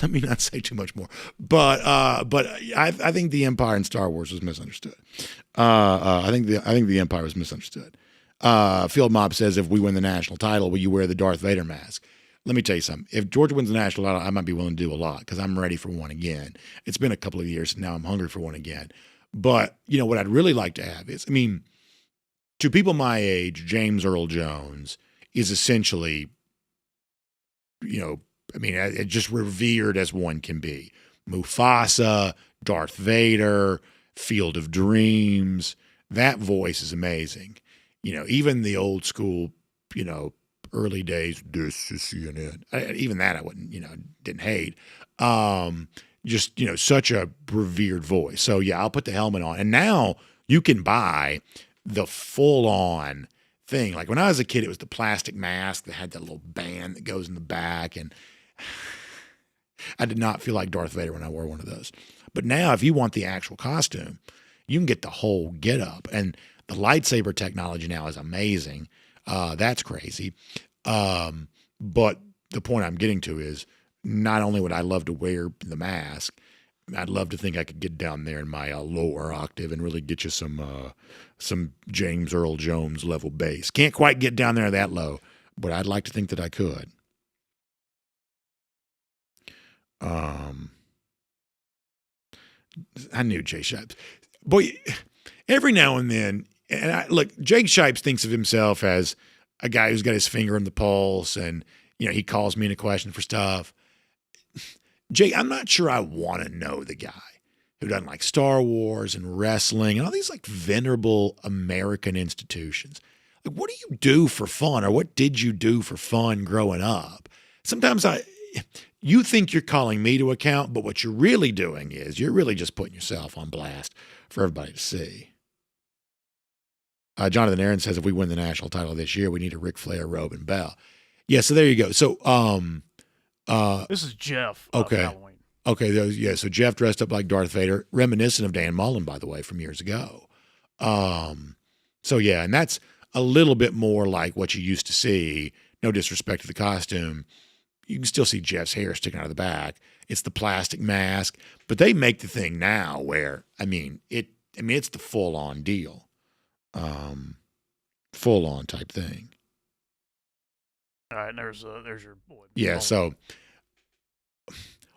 let me not say too much more. But I think the Empire in Star Wars was misunderstood. I think the Empire was misunderstood. Field Mob says, if we win the national title, will you wear the Darth Vader mask? Let me tell you something. If Georgia wins the national title, I might be willing to do a lot because I'm ready for one again. It's been a couple of years, and now I'm hungry for one again. But, what I'd really like to have is, to people my age, James Earl Jones is essentially, just revered as one can be. Mufasa, Darth Vader, Field of Dreams. That voice is amazing. Even the old school, early days, this is CNN. Even that I wouldn't, didn't hate. Such a revered voice. So, yeah, I'll put the helmet on. And now you can buy the full-on thing. Like when I was a kid, it was the plastic mask that had that little band that goes in the back. And I did not feel like Darth Vader when I wore one of those. But now if you want the actual costume, you can get the whole get-up. And the lightsaber technology now is amazing. That's crazy. But the point I'm getting to is not only would I love to wear the mask, I'd love to think I could get down there in my lower octave and really get you some James Earl Jones level bass. Can't quite get down there that low, but I'd like to think that I could. I knew Jay Shipes. Boy, every now and then, Jake Shipes thinks of himself as a guy who's got his finger on the pulse, and he calls me in a question for stuff. Jake, I'm not sure I want to know the guy who done like Star Wars and wrestling and all these like venerable American institutions. Like, what do you do for fun, or what did you do for fun growing up? Sometimes you think you're calling me to account, but what you're really doing is you're really just putting yourself on blast for everybody to see. Jonathan Aaron says, if we win the national title this year, we need a Ric Flair robe and bell. Yeah, so there you go. So, this is Jeff. Okay. Halloween. Okay. So Jeff dressed up like Darth Vader, reminiscent of Dan Mullen, by the way, from years ago. So yeah, and that's a little bit more like what you used to see. No disrespect to the costume. You can still see Jeff's hair sticking out of the back. It's the plastic mask, but they make the thing now where, it's the full on deal. Full on type thing. All right, and there's your boy. Yeah, so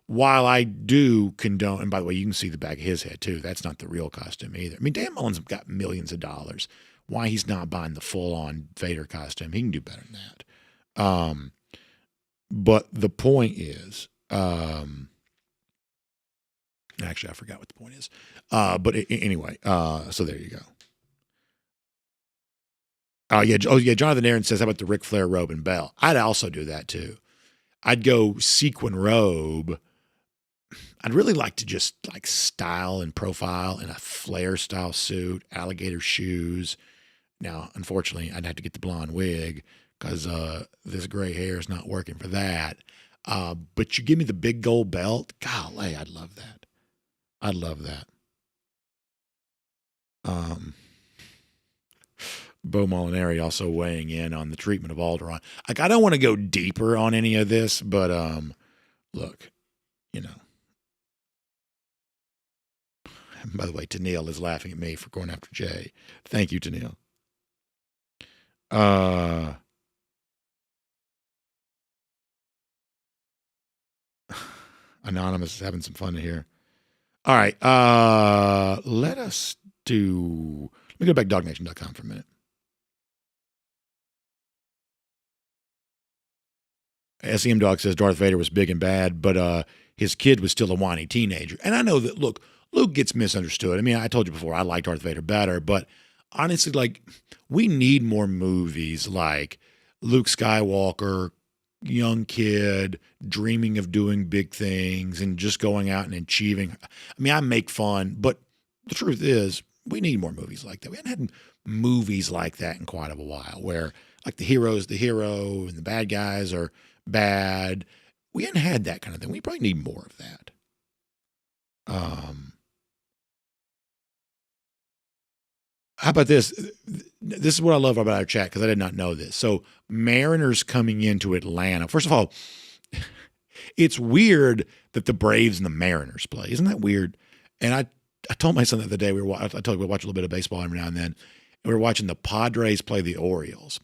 while I do condone, and by the way, you can see the back of his head too. That's not the real costume either. Dan Mullen's got millions of dollars. Why he's not buying the full-on Vader costume? He can do better than that. But the point is, actually, I forgot what the point is. But anyway, so there you go. Jonathan Aaron says, how about the Ric Flair robe and bell? I'd also do that too. I'd go sequin robe. I'd really like to just like style and profile in a Flair style suit, alligator shoes. Now, unfortunately, I'd have to get the blonde wig because this gray hair is not working for that. But you give me the big gold belt, golly, I'd love that. I'd love that. Bo Molinari also weighing in on the treatment of Alderaan. Like, I don't want to go deeper on any of this, but look, By the way, Tennille is laughing at me for going after Jay. Thank you, Tennille. Anonymous is having some fun here. All right. Let me go back to DawgNation.com for a minute. SEM Dog says Darth Vader was big and bad, but his kid was still a whiny teenager. And I know that, look, Luke gets misunderstood. I mean, I told you before, I like Darth Vader better, but honestly, like, we need more movies like Luke Skywalker, young kid, dreaming of doing big things and just going out and achieving. I mean, I make fun, but the truth is we need more movies like that. We haven't had movies like that in quite a while where, like, the hero's the hero and the bad guys are bad. We hadn't had that kind of thing. We probably need more of that. How about this? This is what I love about our chat because I did not know this. So Mariners coming into Atlanta. First of all, it's weird that the Braves and the Mariners play. Isn't that weird? And I told my son the other day, I told you we watch a little bit of baseball every now and then. And we were watching the Padres play the Orioles.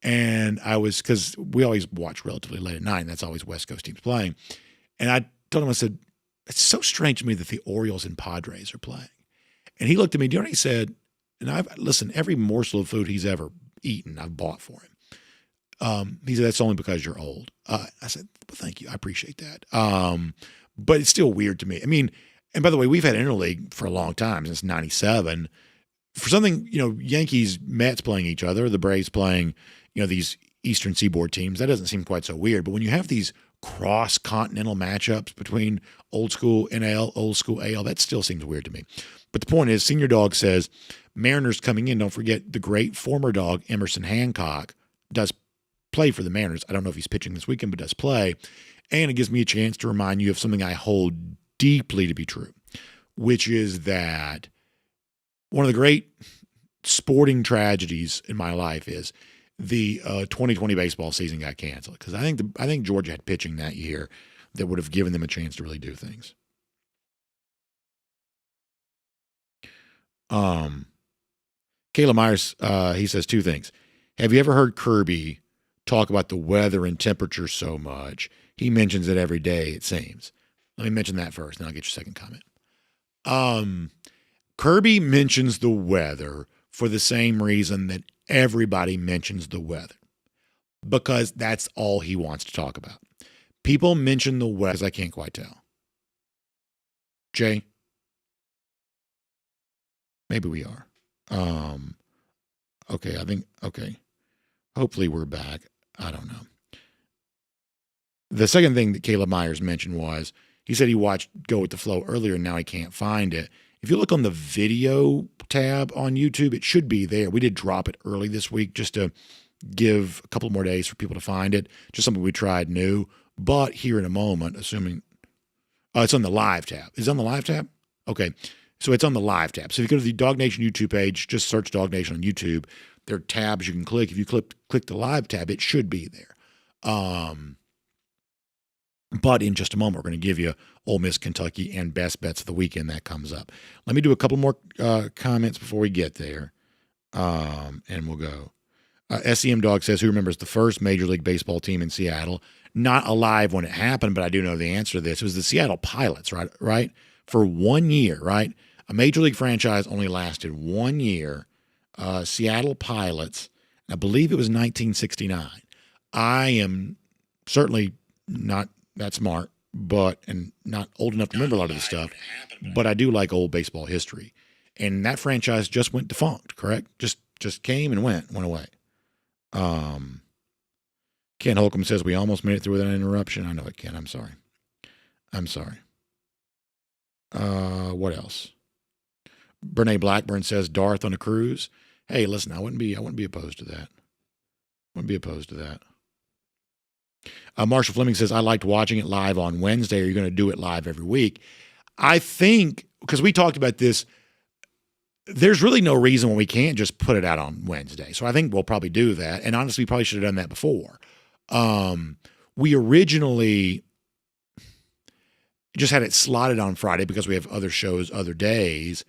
And because we always watch relatively late at night, and that's always West Coast teams playing. And I told him, I said, it's so strange to me that the Orioles and Padres are playing. And he looked at me, do you know what he said? And listen, every morsel of food he's ever eaten, I've bought for him. He said, that's only because you're old. I said, well, thank you. I appreciate that. But it's still weird to me. I mean, and by the way, we've had interleague for a long time, since 97. For something, Yankees, Mets playing each other, the Braves playing, these Eastern Seaboard teams, that doesn't seem quite so weird. But when you have these cross-continental matchups between old school NL, old school AL, that still seems weird to me. But the point is, Senior Dog says, Mariners coming in, don't forget the great former Dog, Emerson Hancock, does play for the Mariners. I don't know if he's pitching this weekend, but does play. And it gives me a chance to remind you of something I hold deeply to be true, which is that one of the great sporting tragedies in my life is the 2020 baseball season got canceled, because I think Georgia had pitching that year that would have given them a chance to really do things. Kayla Myers, he says two things. Have you ever heard Kirby talk about the weather and temperature so much? He mentions it every day, it seems. Let me mention that first, and I'll get your second comment. Kirby mentions the weather for the same reason that everybody mentions the weather, because that's all he wants to talk about. People mention the weather, because I can't quite tell. Jay? Maybe we are. Okay. Hopefully we're back. I don't know. The second thing that Caleb Myers mentioned was, he said he watched Go With The Flow earlier, and now he can't find it. If you look on the video tab on YouTube, it should be there. We did drop it early this week just to give a couple more days for people to find it. Just something we tried new. But here in a moment, assuming it's on the live tab. Is it on the live tab? Okay. So it's on the live tab. So if you go to the DawgNation YouTube page, just search DawgNation on YouTube. There are tabs you can click. If you click the live tab, it should be there. But in just a moment, we're going to give you Ole Miss, Kentucky, and best bets of the weekend. That comes up. Let me do a couple more comments before we get there, and we'll go. SEM Dog says, who remembers the first Major League Baseball team in Seattle? Not alive when it happened, but I do know the answer to this. It was the Seattle Pilots, right? For 1 year, right? A Major League franchise only lasted 1 year. Seattle Pilots, I believe it was 1969. I am certainly not that smart, and not old enough to remember a lot of this stuff, but I do like old baseball history. And that franchise just went defunct, correct? Just came and went away. Ken Holcomb says, we almost made it through without an interruption. I know it, Ken. I'm sorry. What else? Brene Blackburn says, Darth on a cruise. Hey, listen, I wouldn't be opposed to that. Marshall Fleming says, I liked watching it live on Wednesday. Are you going to do it live every week? I think, because we talked about this, there's really no reason why we can't just put it out on Wednesday. So I think we'll probably do that. And honestly, we probably should have done that before. We originally just had it slotted on Friday because we have other shows other days,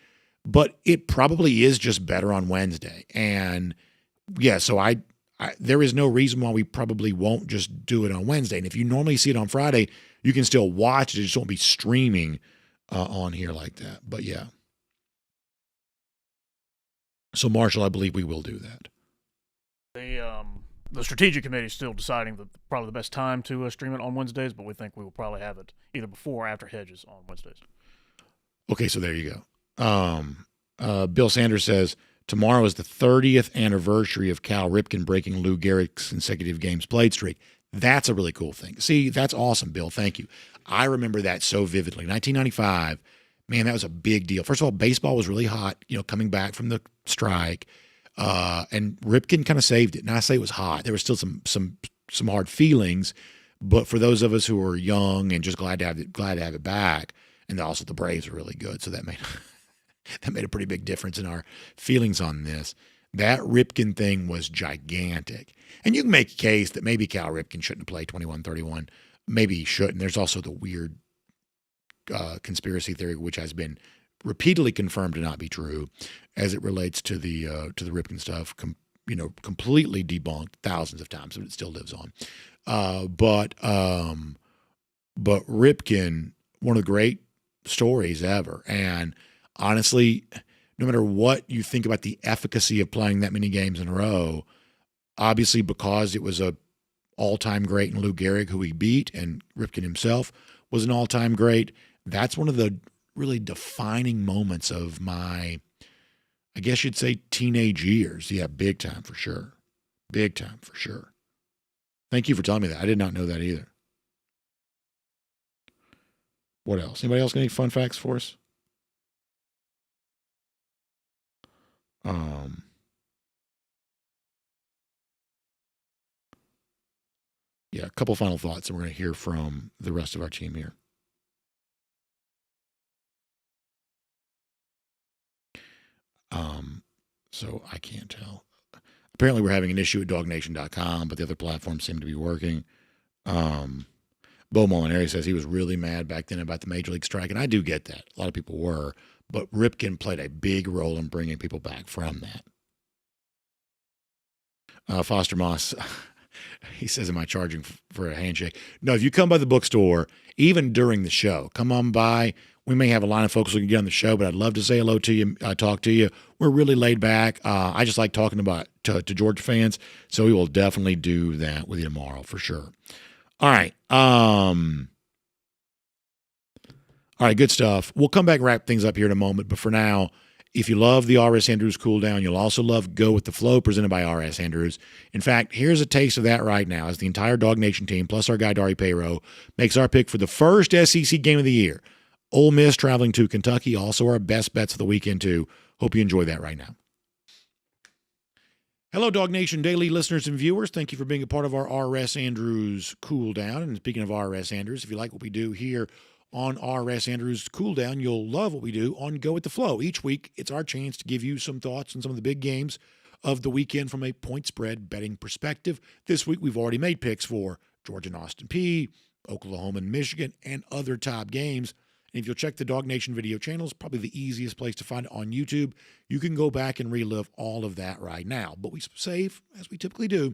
but it probably is just better on Wednesday. And yeah, so there is no reason why we probably won't just do it on Wednesday. And if you normally see it on Friday, you can still watch it. It just won't be streaming on here like that. But yeah. So Marshall, I believe we will do that. The strategic committee is still deciding probably the best time to stream it on Wednesdays, but we think we will probably have it either before or after Hedges on Wednesdays. Okay, so there you go. Bill Sanders says, Tomorrow is the 30th anniversary of Cal Ripken breaking Lou Gehrig's consecutive games played streak. That's a really cool thing. See, that's awesome, Bill. Thank you. I remember that so vividly. 1995, man, that was a big deal. First of all, baseball was really hot, coming back from the strike, and Ripken kind of saved it. And I say it was hot. There was still some hard feelings, but for those of us who were young and just glad to have it back, and also the Braves were really good, so that made a pretty big difference in our feelings on this. That Ripken thing was gigantic. And you can make a case that maybe Cal Ripken shouldn't have played 21-31. Maybe he shouldn't. There's also the weird conspiracy theory, which has been repeatedly confirmed to not be true, as it relates to the Ripken stuff. Completely debunked thousands of times, but it still lives on. But Ripken, one of the great stories ever, and honestly, no matter what you think about the efficacy of playing that many games in a row, obviously because it was a all-time great in Lou Gehrig, who he beat, and Ripken himself was an all-time great, that's one of the really defining moments of my, I guess you'd say, teenage years. Yeah, big time for sure. Big time for sure. Thank you for telling me that. I did not know that either. What else? Anybody else got any fun facts for us? Yeah, a couple final thoughts, and we're going to hear from the rest of our team here. So I can't tell. Apparently we're having an issue at DawgNation.com, but the other platforms seem to be working. Bo Molinari says he was really mad back then about the Major League strike, and I do get that. A lot of people were, but Ripken played a big role in bringing people back from that. Foster Moss, he says, am I charging for a handshake? No, if you come by the bookstore, even during the show, come on by. We may have a line of folks who can get on the show, but I'd love to say hello to you, talk to you. We're really laid back. I just like talking to Georgia fans, so we will definitely do that with you tomorrow for sure. All right. All right, good stuff. We'll come back and wrap things up here in a moment, but for now, if you love the R.S. Andrews Cool Down, you'll also love Go With The Flow presented by R.S. Andrews. In fact, here's a taste of that right now as the entire DawgNation team, plus our guy Dari Payro, makes our pick for the first SEC game of the year. Ole Miss traveling to Kentucky, also our best bets of the weekend too. Hope you enjoy that right now. Hello, DawgNation Daily listeners and viewers. Thank you for being a part of our R.S. Andrews Cool Down. And speaking of R.S. Andrews, if you like what we do here on R.S. Andrews Cool Down, you'll love what we do on Go With The Flow. Each week, it's our chance to give you some thoughts on some of the big games of the weekend from a point spread betting perspective. This week, we've already made picks for Georgia and Austin Peay, Oklahoma and Michigan, and other top games. And if you'll check the DawgNation video channels, probably the easiest place to find it on YouTube. You can go back and relive all of that right now. But we save, as we typically do,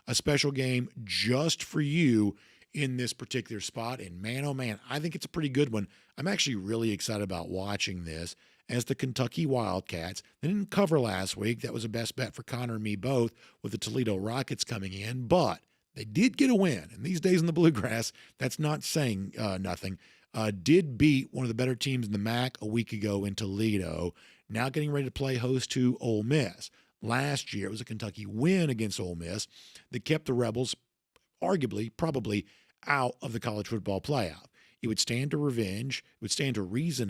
a special game just for you in this particular spot. And man, oh man, I think it's a pretty good one. I'm actually really excited about watching this as the Kentucky Wildcats. They didn't cover last week. That was a best bet for Connor and me both with the Toledo Rockets coming in. But they did get a win. And these days in the Bluegrass, that's not saying nothing. Did beat one of the better teams in the MAC a week ago in Toledo, now getting ready to play host to Ole Miss. Last year, it was a Kentucky win against Ole Miss that kept the Rebels arguably, probably, out of the college football playoff. It would stand to reason,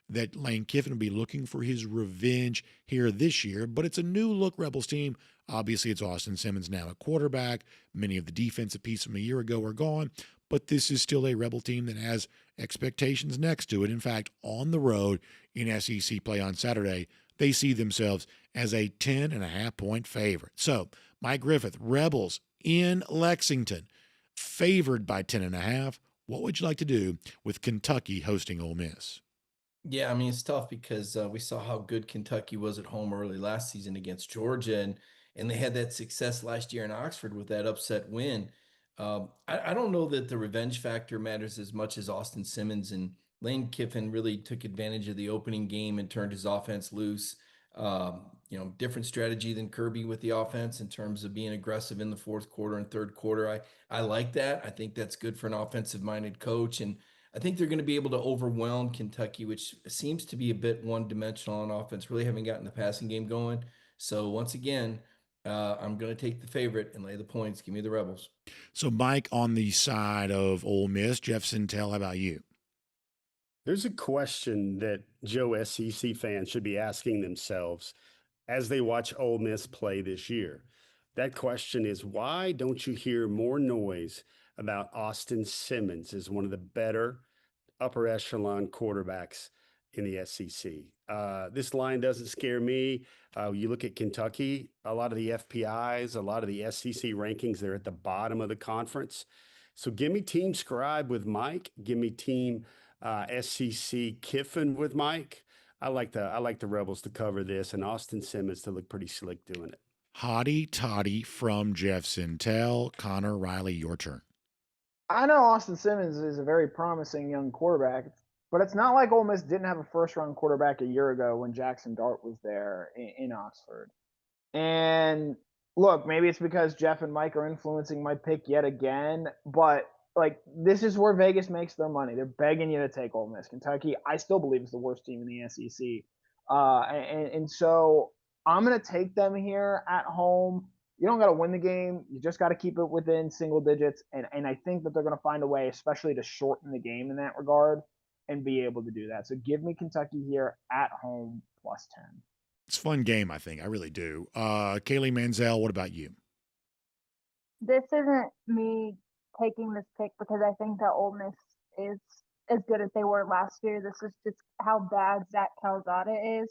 that Lane Kiffin would be looking for his revenge here this year, but it's a new-look Rebels team. Obviously, it's Austin Simmons now at quarterback. Many of the defensive pieces from a year ago are gone, but this is still a Rebel team that has expectations next to it. In fact, on the road in SEC play on Saturday, they see themselves as a 10.5-point favorite. So, Mike Griffith, Rebels in Lexington, favored by 10.5. What would you like to do with Kentucky hosting Ole Miss? Yeah, I mean, it's tough because we saw how good Kentucky was at home early last season against Georgia, and they had that success last year in Oxford with that upset win. I don't know that the revenge factor matters as much as Austin Simmons, and Lane Kiffin really took advantage of the opening game and turned his offense loose. Different strategy than Kirby with the offense in terms of being aggressive in the fourth quarter and third quarter. I like that. I think that's good for an offensive-minded coach, and I think they're going to be able to overwhelm Kentucky, which seems to be a bit one-dimensional on offense, really haven't gotten the passing game going. So once again, I'm going to take the favorite and lay the points. Give me the Rebels. So, Mike, on the side of Ole Miss, Jeff Sentell, how about you? There's a question that Joe SEC fans should be asking themselves as they watch Ole Miss play this year. That question is, why don't you hear more noise about Austin Simmons as one of the better upper echelon quarterbacks in the SEC? This line doesn't scare me. You look at Kentucky, a lot of the FPIs, a lot of the SEC rankings, they're at the bottom of the conference. So give me Team Scribe with Mike. Give me Team SEC Kiffin with Mike. I like the Rebels to cover this, and Austin Simmons to look pretty slick doing it. Hottie toddy from Jeff Sentell. Connor Riley, your turn. I know Austin Simmons is a very promising young quarterback, but it's not like Ole Miss didn't have a first-round quarterback a year ago when Jackson Dart was there in Oxford. And look, maybe it's because Jeff and Mike are influencing my pick yet again, but like this is where Vegas makes their money. They're begging you to take Ole Miss. Kentucky, I still believe is the worst team in the SEC, and so I'm going to take them here at home. You don't got to win the game. You just got to keep it within single digits. And I think that they're going to find a way, especially to shorten the game in that regard and be able to do that. So give me Kentucky here at home +10. It's a fun game, I think. I really do. Kaylee Manziel, what about you? This isn't me taking this pick because I think that Ole Miss is as good as they were last year. This is just how bad Zach Calzada is.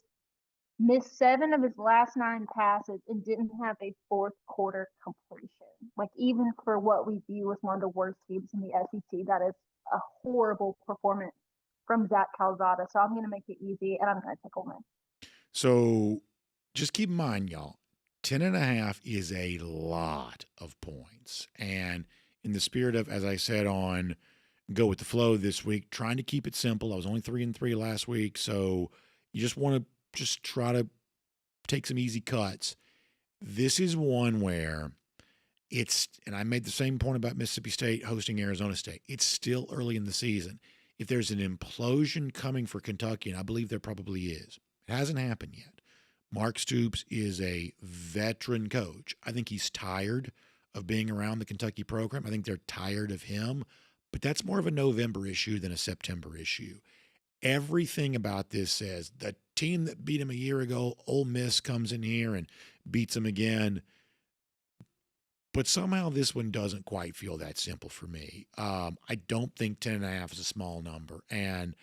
Missed 7 of his last 9 passes and didn't have a fourth quarter completion. Like, even for what we view as one of the worst teams in the SEC, that is a horrible performance from Zach Calzada. So I'm going to make it easy, and I'm going to take Ole Miss. So just keep in mind, y'all, 10.5 is a lot of points. And in the spirit of, as I said on Go With the Flow this week, trying to keep it simple. I was only 3-3 last week, so you just want to just try to take some easy cuts. This is one where it's, and I made the same point about Mississippi State hosting Arizona State. It's still early in the season. If there's an implosion coming for Kentucky, and I believe there probably is, it hasn't happened yet. Mark Stoops is a veteran coach. I think he's tired of being around the Kentucky program. I think they're tired of him, but that's more of a November issue than a September issue. Everything about this says the team that beat him a year ago, Ole Miss, comes in here and beats them again. But somehow this one doesn't quite feel that simple for me. I don't think 10.5 is a small number. And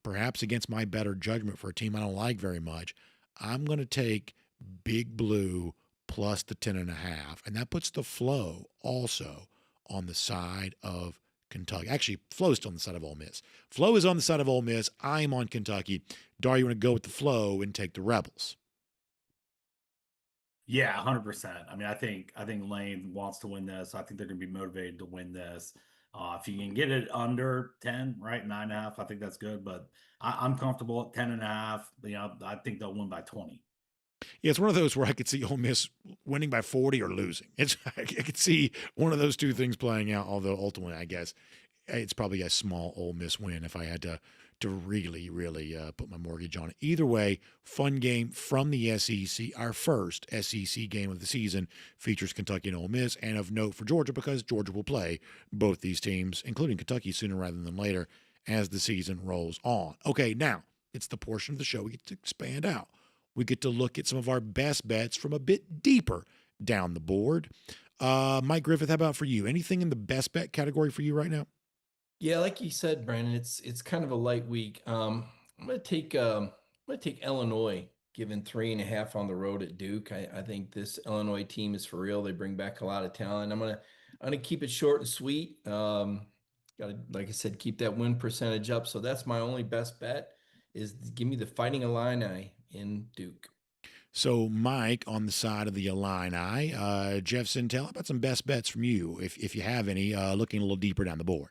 perhaps against my better judgment for a team I don't like very much, I'm going to take Big Blue plus the 10.5. And that puts the flow also on the side of Kentucky. Actually, Flo's on the side of Ole Miss. Flo is on the side of Ole Miss. I'm on Kentucky. Dar, you want to go with the flow and take the Rebels? Yeah, 100%. I mean, I think Lane wants to win this. I think they're going to be motivated to win this. If you can get it under 10, right, 9.5, I think that's good. But I'm comfortable at 10.5. You know, I think they'll win by 20. Yeah, it's one of those where I could see Ole Miss winning by 40 or losing. I could see one of those two things playing out, although ultimately I guess it's probably a small Ole Miss win if I had to really, really put my mortgage on it. Either way, fun game from the SEC. Our first SEC game of the season features Kentucky and Ole Miss, and of note for Georgia because Georgia will play both these teams, including Kentucky, sooner rather than later as the season rolls on. Okay, now it's the portion of the show we get to expand out. We get to look at some of our best bets from a bit deeper down the board. Mike Griffith, how about for you? Anything in the best bet category for you right now? Yeah, like you said, Brandon, it's kind of a light week. I'm gonna take Illinois, given 3.5 on the road at Duke. I think this Illinois team is for real. They bring back a lot of talent. I'm gonna keep it short and sweet. Gotta, like I said, keep that win percentage up. So that's my only best bet is give me the Fighting Illini in Duke. So, Mike, on the side of the Illini, Jeff Sentell, how about some best bets from you, if you have any, looking a little deeper down the board?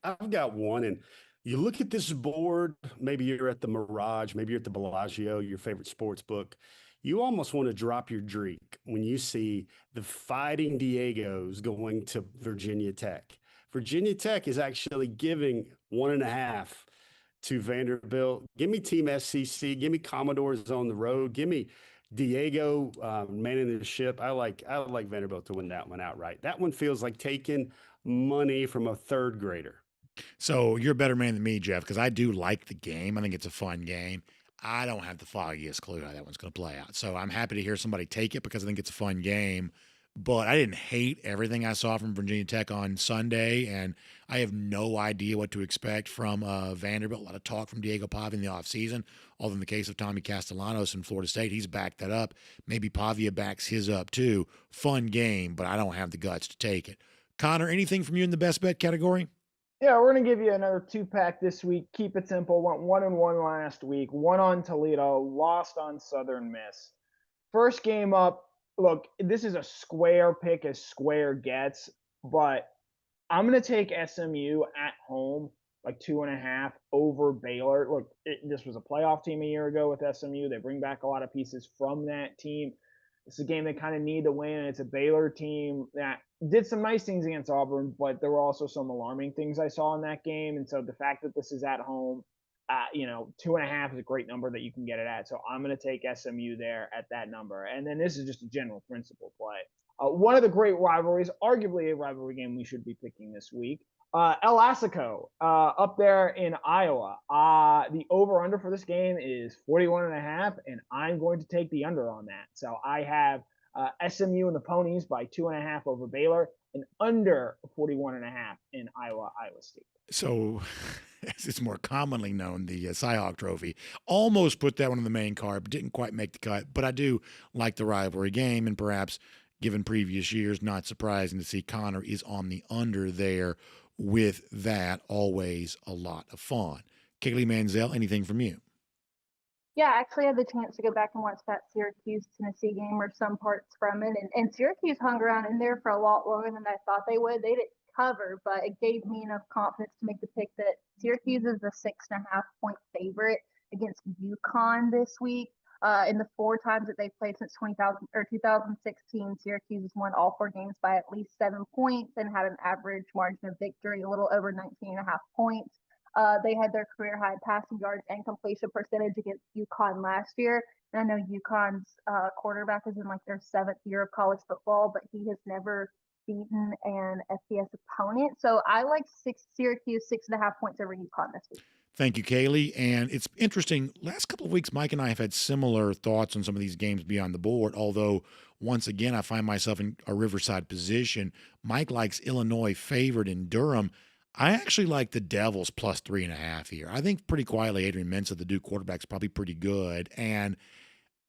I've got one, and you look at this board, maybe you're at the Mirage, maybe you're at the Bellagio, your favorite sports book. You almost want to drop your drink when you see the Fighting Diegos going to Virginia Tech. Virginia Tech is actually giving 1.5 to Vanderbilt. Give me Team SCC. Give me Commodores on the road. Give me Diego manning the ship. I like Vanderbilt to win that one outright. That one feels like taking money from a third grader. So you're a better man than me, Jeff, because I do like the game. I think it's a fun game. I don't have the foggiest clue how that one's going to play out. So I'm happy to hear somebody take it because I think it's a fun game. But I didn't hate everything I saw from Virginia Tech on Sunday, and I have no idea what to expect from Vanderbilt. A lot of talk from Diego Pavia in the offseason, although in the case of Tommy Castellanos in Florida State, he's backed that up. Maybe Pavia backs his up too. Fun game, but I don't have the guts to take it. Connor, anything from you in the best bet category? Yeah, we're going to give you another 2-pack this week. Keep it simple. Went 1-1 last week. Won on Toledo. Lost on Southern Miss. First game up. Look, this is a square pick as square gets, but I'm going to take SMU at home, like 2.5 over Baylor. Look, this was a playoff team a year ago with SMU. They bring back a lot of pieces from that team. It's a game they kind of need to win. It's a Baylor team that did some nice things against Auburn, but there were also some alarming things I saw in that game. And so the fact that this is at home, 2.5 is a great number that you can get it at. So I'm going to take SMU there at that number. And then this is just a general principle play. One of the great rivalries, arguably a rivalry game we should be picking this week. El Assico up there in Iowa. The over-under for this game is 41.5, and I'm going to take the under on that. So I have SMU and the Ponies by 2.5 over Baylor, and under 41.5 in Iowa State. So, as it's more commonly known, the Cyhawk Trophy. Almost put that one on the main card, but didn't quite make the cut. But I do like the rivalry game, and perhaps, given previous years, not surprising to see Connor is on the under there with that. Always a lot of fun. Kaylee Manziel, anything from you? Yeah, I actually had the chance to go back and watch that Syracuse-Tennessee game or some parts from it. And Syracuse hung around in there for a lot longer than I thought they would. They didn't cover, but it gave me enough confidence to make the pick that Syracuse is the 6.5-point favorite against UConn this week. In the 4 times that they've played since 2016, Syracuse has won all 4 games by at least 7 points and had an average margin of victory a little over 19.5 points. They had their career high passing yards and completion percentage against UConn last year. And I know UConn's quarterback is in like their 7th year of college football, but he has never beaten an FBS opponent. So I like Syracuse 6.5 points over UConn this week. Thank you, Kaylee. And it's interesting. Last couple of weeks, Mike and I have had similar thoughts on some of these games beyond the board, although once again, I find myself in a Riverside position. Mike likes Illinois favored in Durham. I actually like the Devils plus 3.5 here. I think pretty quietly Adrian Mensah, the Duke quarterback, is probably pretty good. And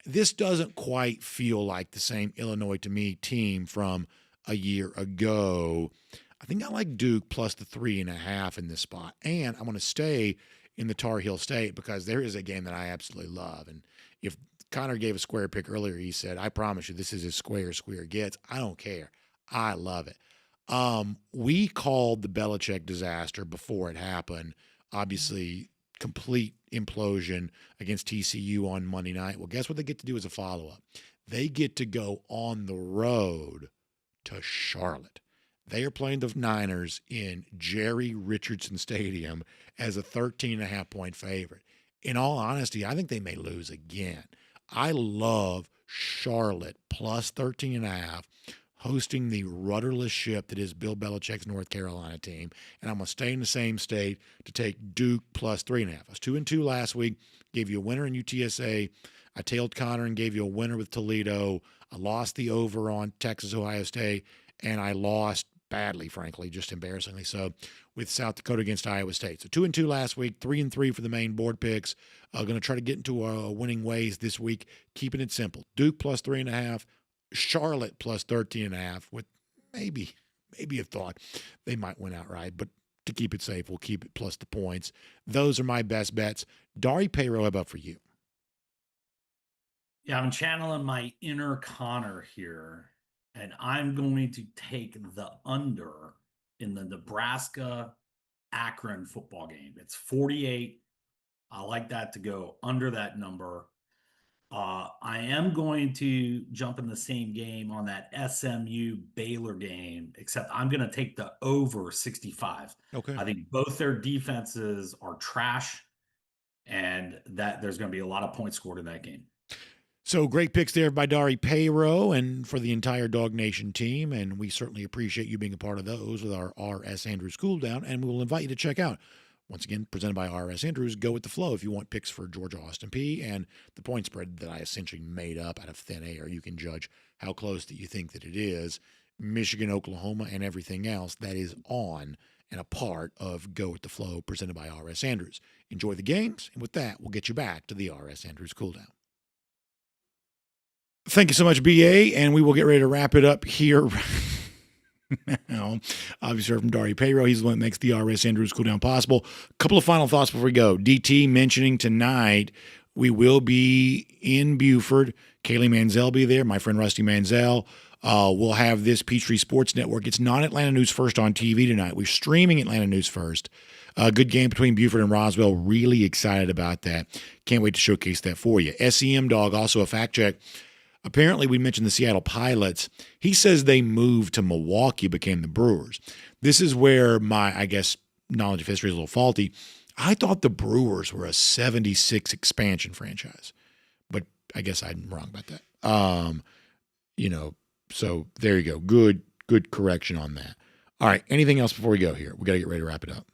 this doesn't quite feel like the same Illinois, to me, team from a year ago. I think I like Duke plus the 3.5 in this spot. And I want to stay in the Tar Heel State because there is a game that I absolutely love. And if Connor gave a square pick earlier, he said, I promise you this is as square gets. I don't care. I love it. We called the Belichick disaster before it happened. Obviously, complete implosion against TCU on Monday night. Well, guess what they get to do as a follow-up? They get to go on the road to Charlotte. They are playing the Niners in Jerry Richardson Stadium as a 13.5-point favorite. In all honesty, I think they may lose again. I love Charlotte plus 13.5 hosting the rudderless ship that is Bill Belichick's North Carolina team. And I'm going to stay in the same state to take Duke plus 3.5. I was 2-2 last week, gave you a winner in UTSA. I tailed Connor and gave you a winner with Toledo. I lost the over on Texas, Ohio State, and I lost badly, frankly, just embarrassingly so, with South Dakota against Iowa State. So 2-2 last week, 3-3 for the main board picks. Going to try to get into winning ways this week, keeping it simple. Duke plus 3.5, Charlotte plus 13.5, with maybe a thought they might win outright, but to keep it safe, we'll keep it plus the points. Those are my best bets. Dari Payro, how about for you? Yeah, I'm channeling my inner Connor here, and I'm going to take the under in the Nebraska-Akron football game. It's 48. I like that to go under that number. I am going to jump in the same game on that SMU Baylor game, except I'm going to take the over 65. Okay. I think both their defenses are trash, and that there's going to be a lot of points scored in that game. So great picks there by Dari Payro and for the entire Dog Nation team, and we certainly appreciate you being a part of those with our R.S. Andrews Cool Down, and we will invite you to check out, once again, presented by R.S. Andrews, Go With The Flow. If you want picks for Georgia Austin Peay and the point spread that I essentially made up out of thin air, you can judge how close that you think that it is. Michigan, Oklahoma, and everything else that is on and a part of Go With The Flow presented by R.S. Andrews. Enjoy the games, and with that, we'll get you back to the R.S. Andrews Cool Down. Thank you so much, BA, and we will get ready to wrap it up here now. Obviously, from Dari Payro, he's the one that makes the R.S. Andrews Cool Down possible. A couple of final thoughts before we go. DT mentioning tonight we will be in Buford. Kaylee Manziel will be there, my friend Rusty Manziel. We'll have this Peachtree Sports Network. It's not Atlanta News First on TV tonight. We're streaming Atlanta News First. A good game between Buford and Roswell. Really excited about that. Can't wait to showcase that for you. SEM Dog, also a fact check. Apparently, we mentioned the Seattle Pilots. He says they moved to Milwaukee, became the Brewers. This is where my, I guess, knowledge of history is a little faulty. I thought the Brewers were a 76 expansion franchise, but I guess I'm wrong about that. So there you go. Good correction on that. All right, anything else before we go here? We got to get ready to wrap it up.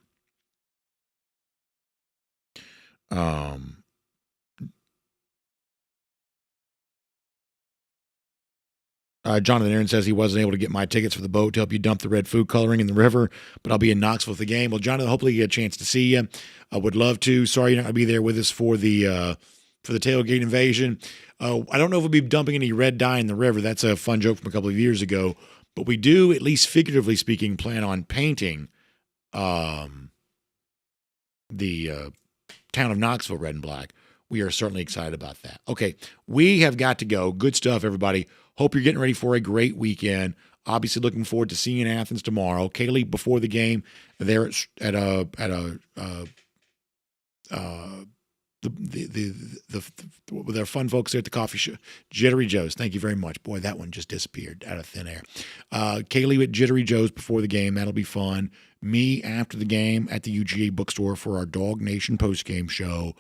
Jonathan Aaron says he wasn't able to get my tickets for the boat to help you dump the red food coloring in the river, but I'll be in Knoxville for the game. Well, Jonathan, hopefully you get a chance to see you. I would love to. Sorry you're not going to be there with us for the tailgate invasion. I don't know if we'll be dumping any red dye in the river. That's a fun joke from a couple of years ago. But we do, at least figuratively speaking, plan on painting the town of Knoxville red and black. We are certainly excited about that. Okay, we have got to go. Good stuff, everybody. Hope you're getting ready for a great weekend. Obviously, looking forward to seeing you in Athens tomorrow. Kaylee, before the game, there with our fun folks there at the coffee shop, Jittery Joe's. Thank you very much. Boy, that one just disappeared out of thin air. Kaylee at Jittery Joe's before the game. That'll be fun. Me after the game at the UGA bookstore for our Dog Nation postgame show.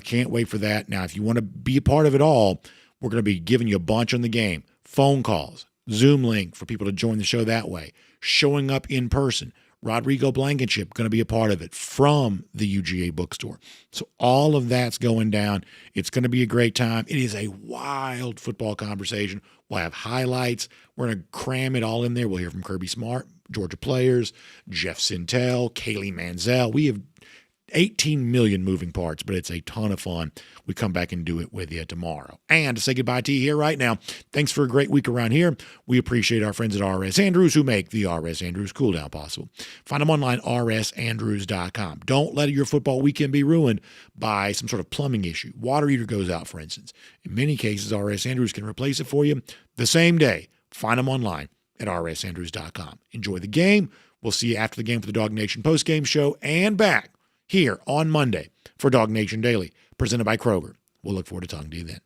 Can't wait for that. Now, if you want to be a part of it all, we're going to be giving you a bunch on the game. Phone calls, Zoom link for people to join the show that way. Showing up in person. Rodrigo Blankenship going to be a part of it from the UGA bookstore. So all of that's going down. It's going to be a great time. It is a wild football conversation. We'll have highlights. We're going to cram it all in there. We'll hear from Kirby Smart, Georgia players, Jeff Sentell, Kaylee Manziel. We have 18 million moving parts, but it's a ton of fun. We come back and do it with you tomorrow. And to say goodbye to you here right now, thanks for a great week around here. We appreciate our friends at R.S. Andrews who make the R.S. Andrews Cool Down possible. Find them online, rsandrews.com. Don't let your football weekend be ruined by some sort of plumbing issue. Water heater goes out, for instance. In many cases, R.S. Andrews can replace it for you the same day. Find them online at rsandrews.com. Enjoy the game. We'll see you after the game for the Dog Nation postgame show and back here on Monday for Dog Nation Daily, presented by Kroger. We'll look forward to talking to you then.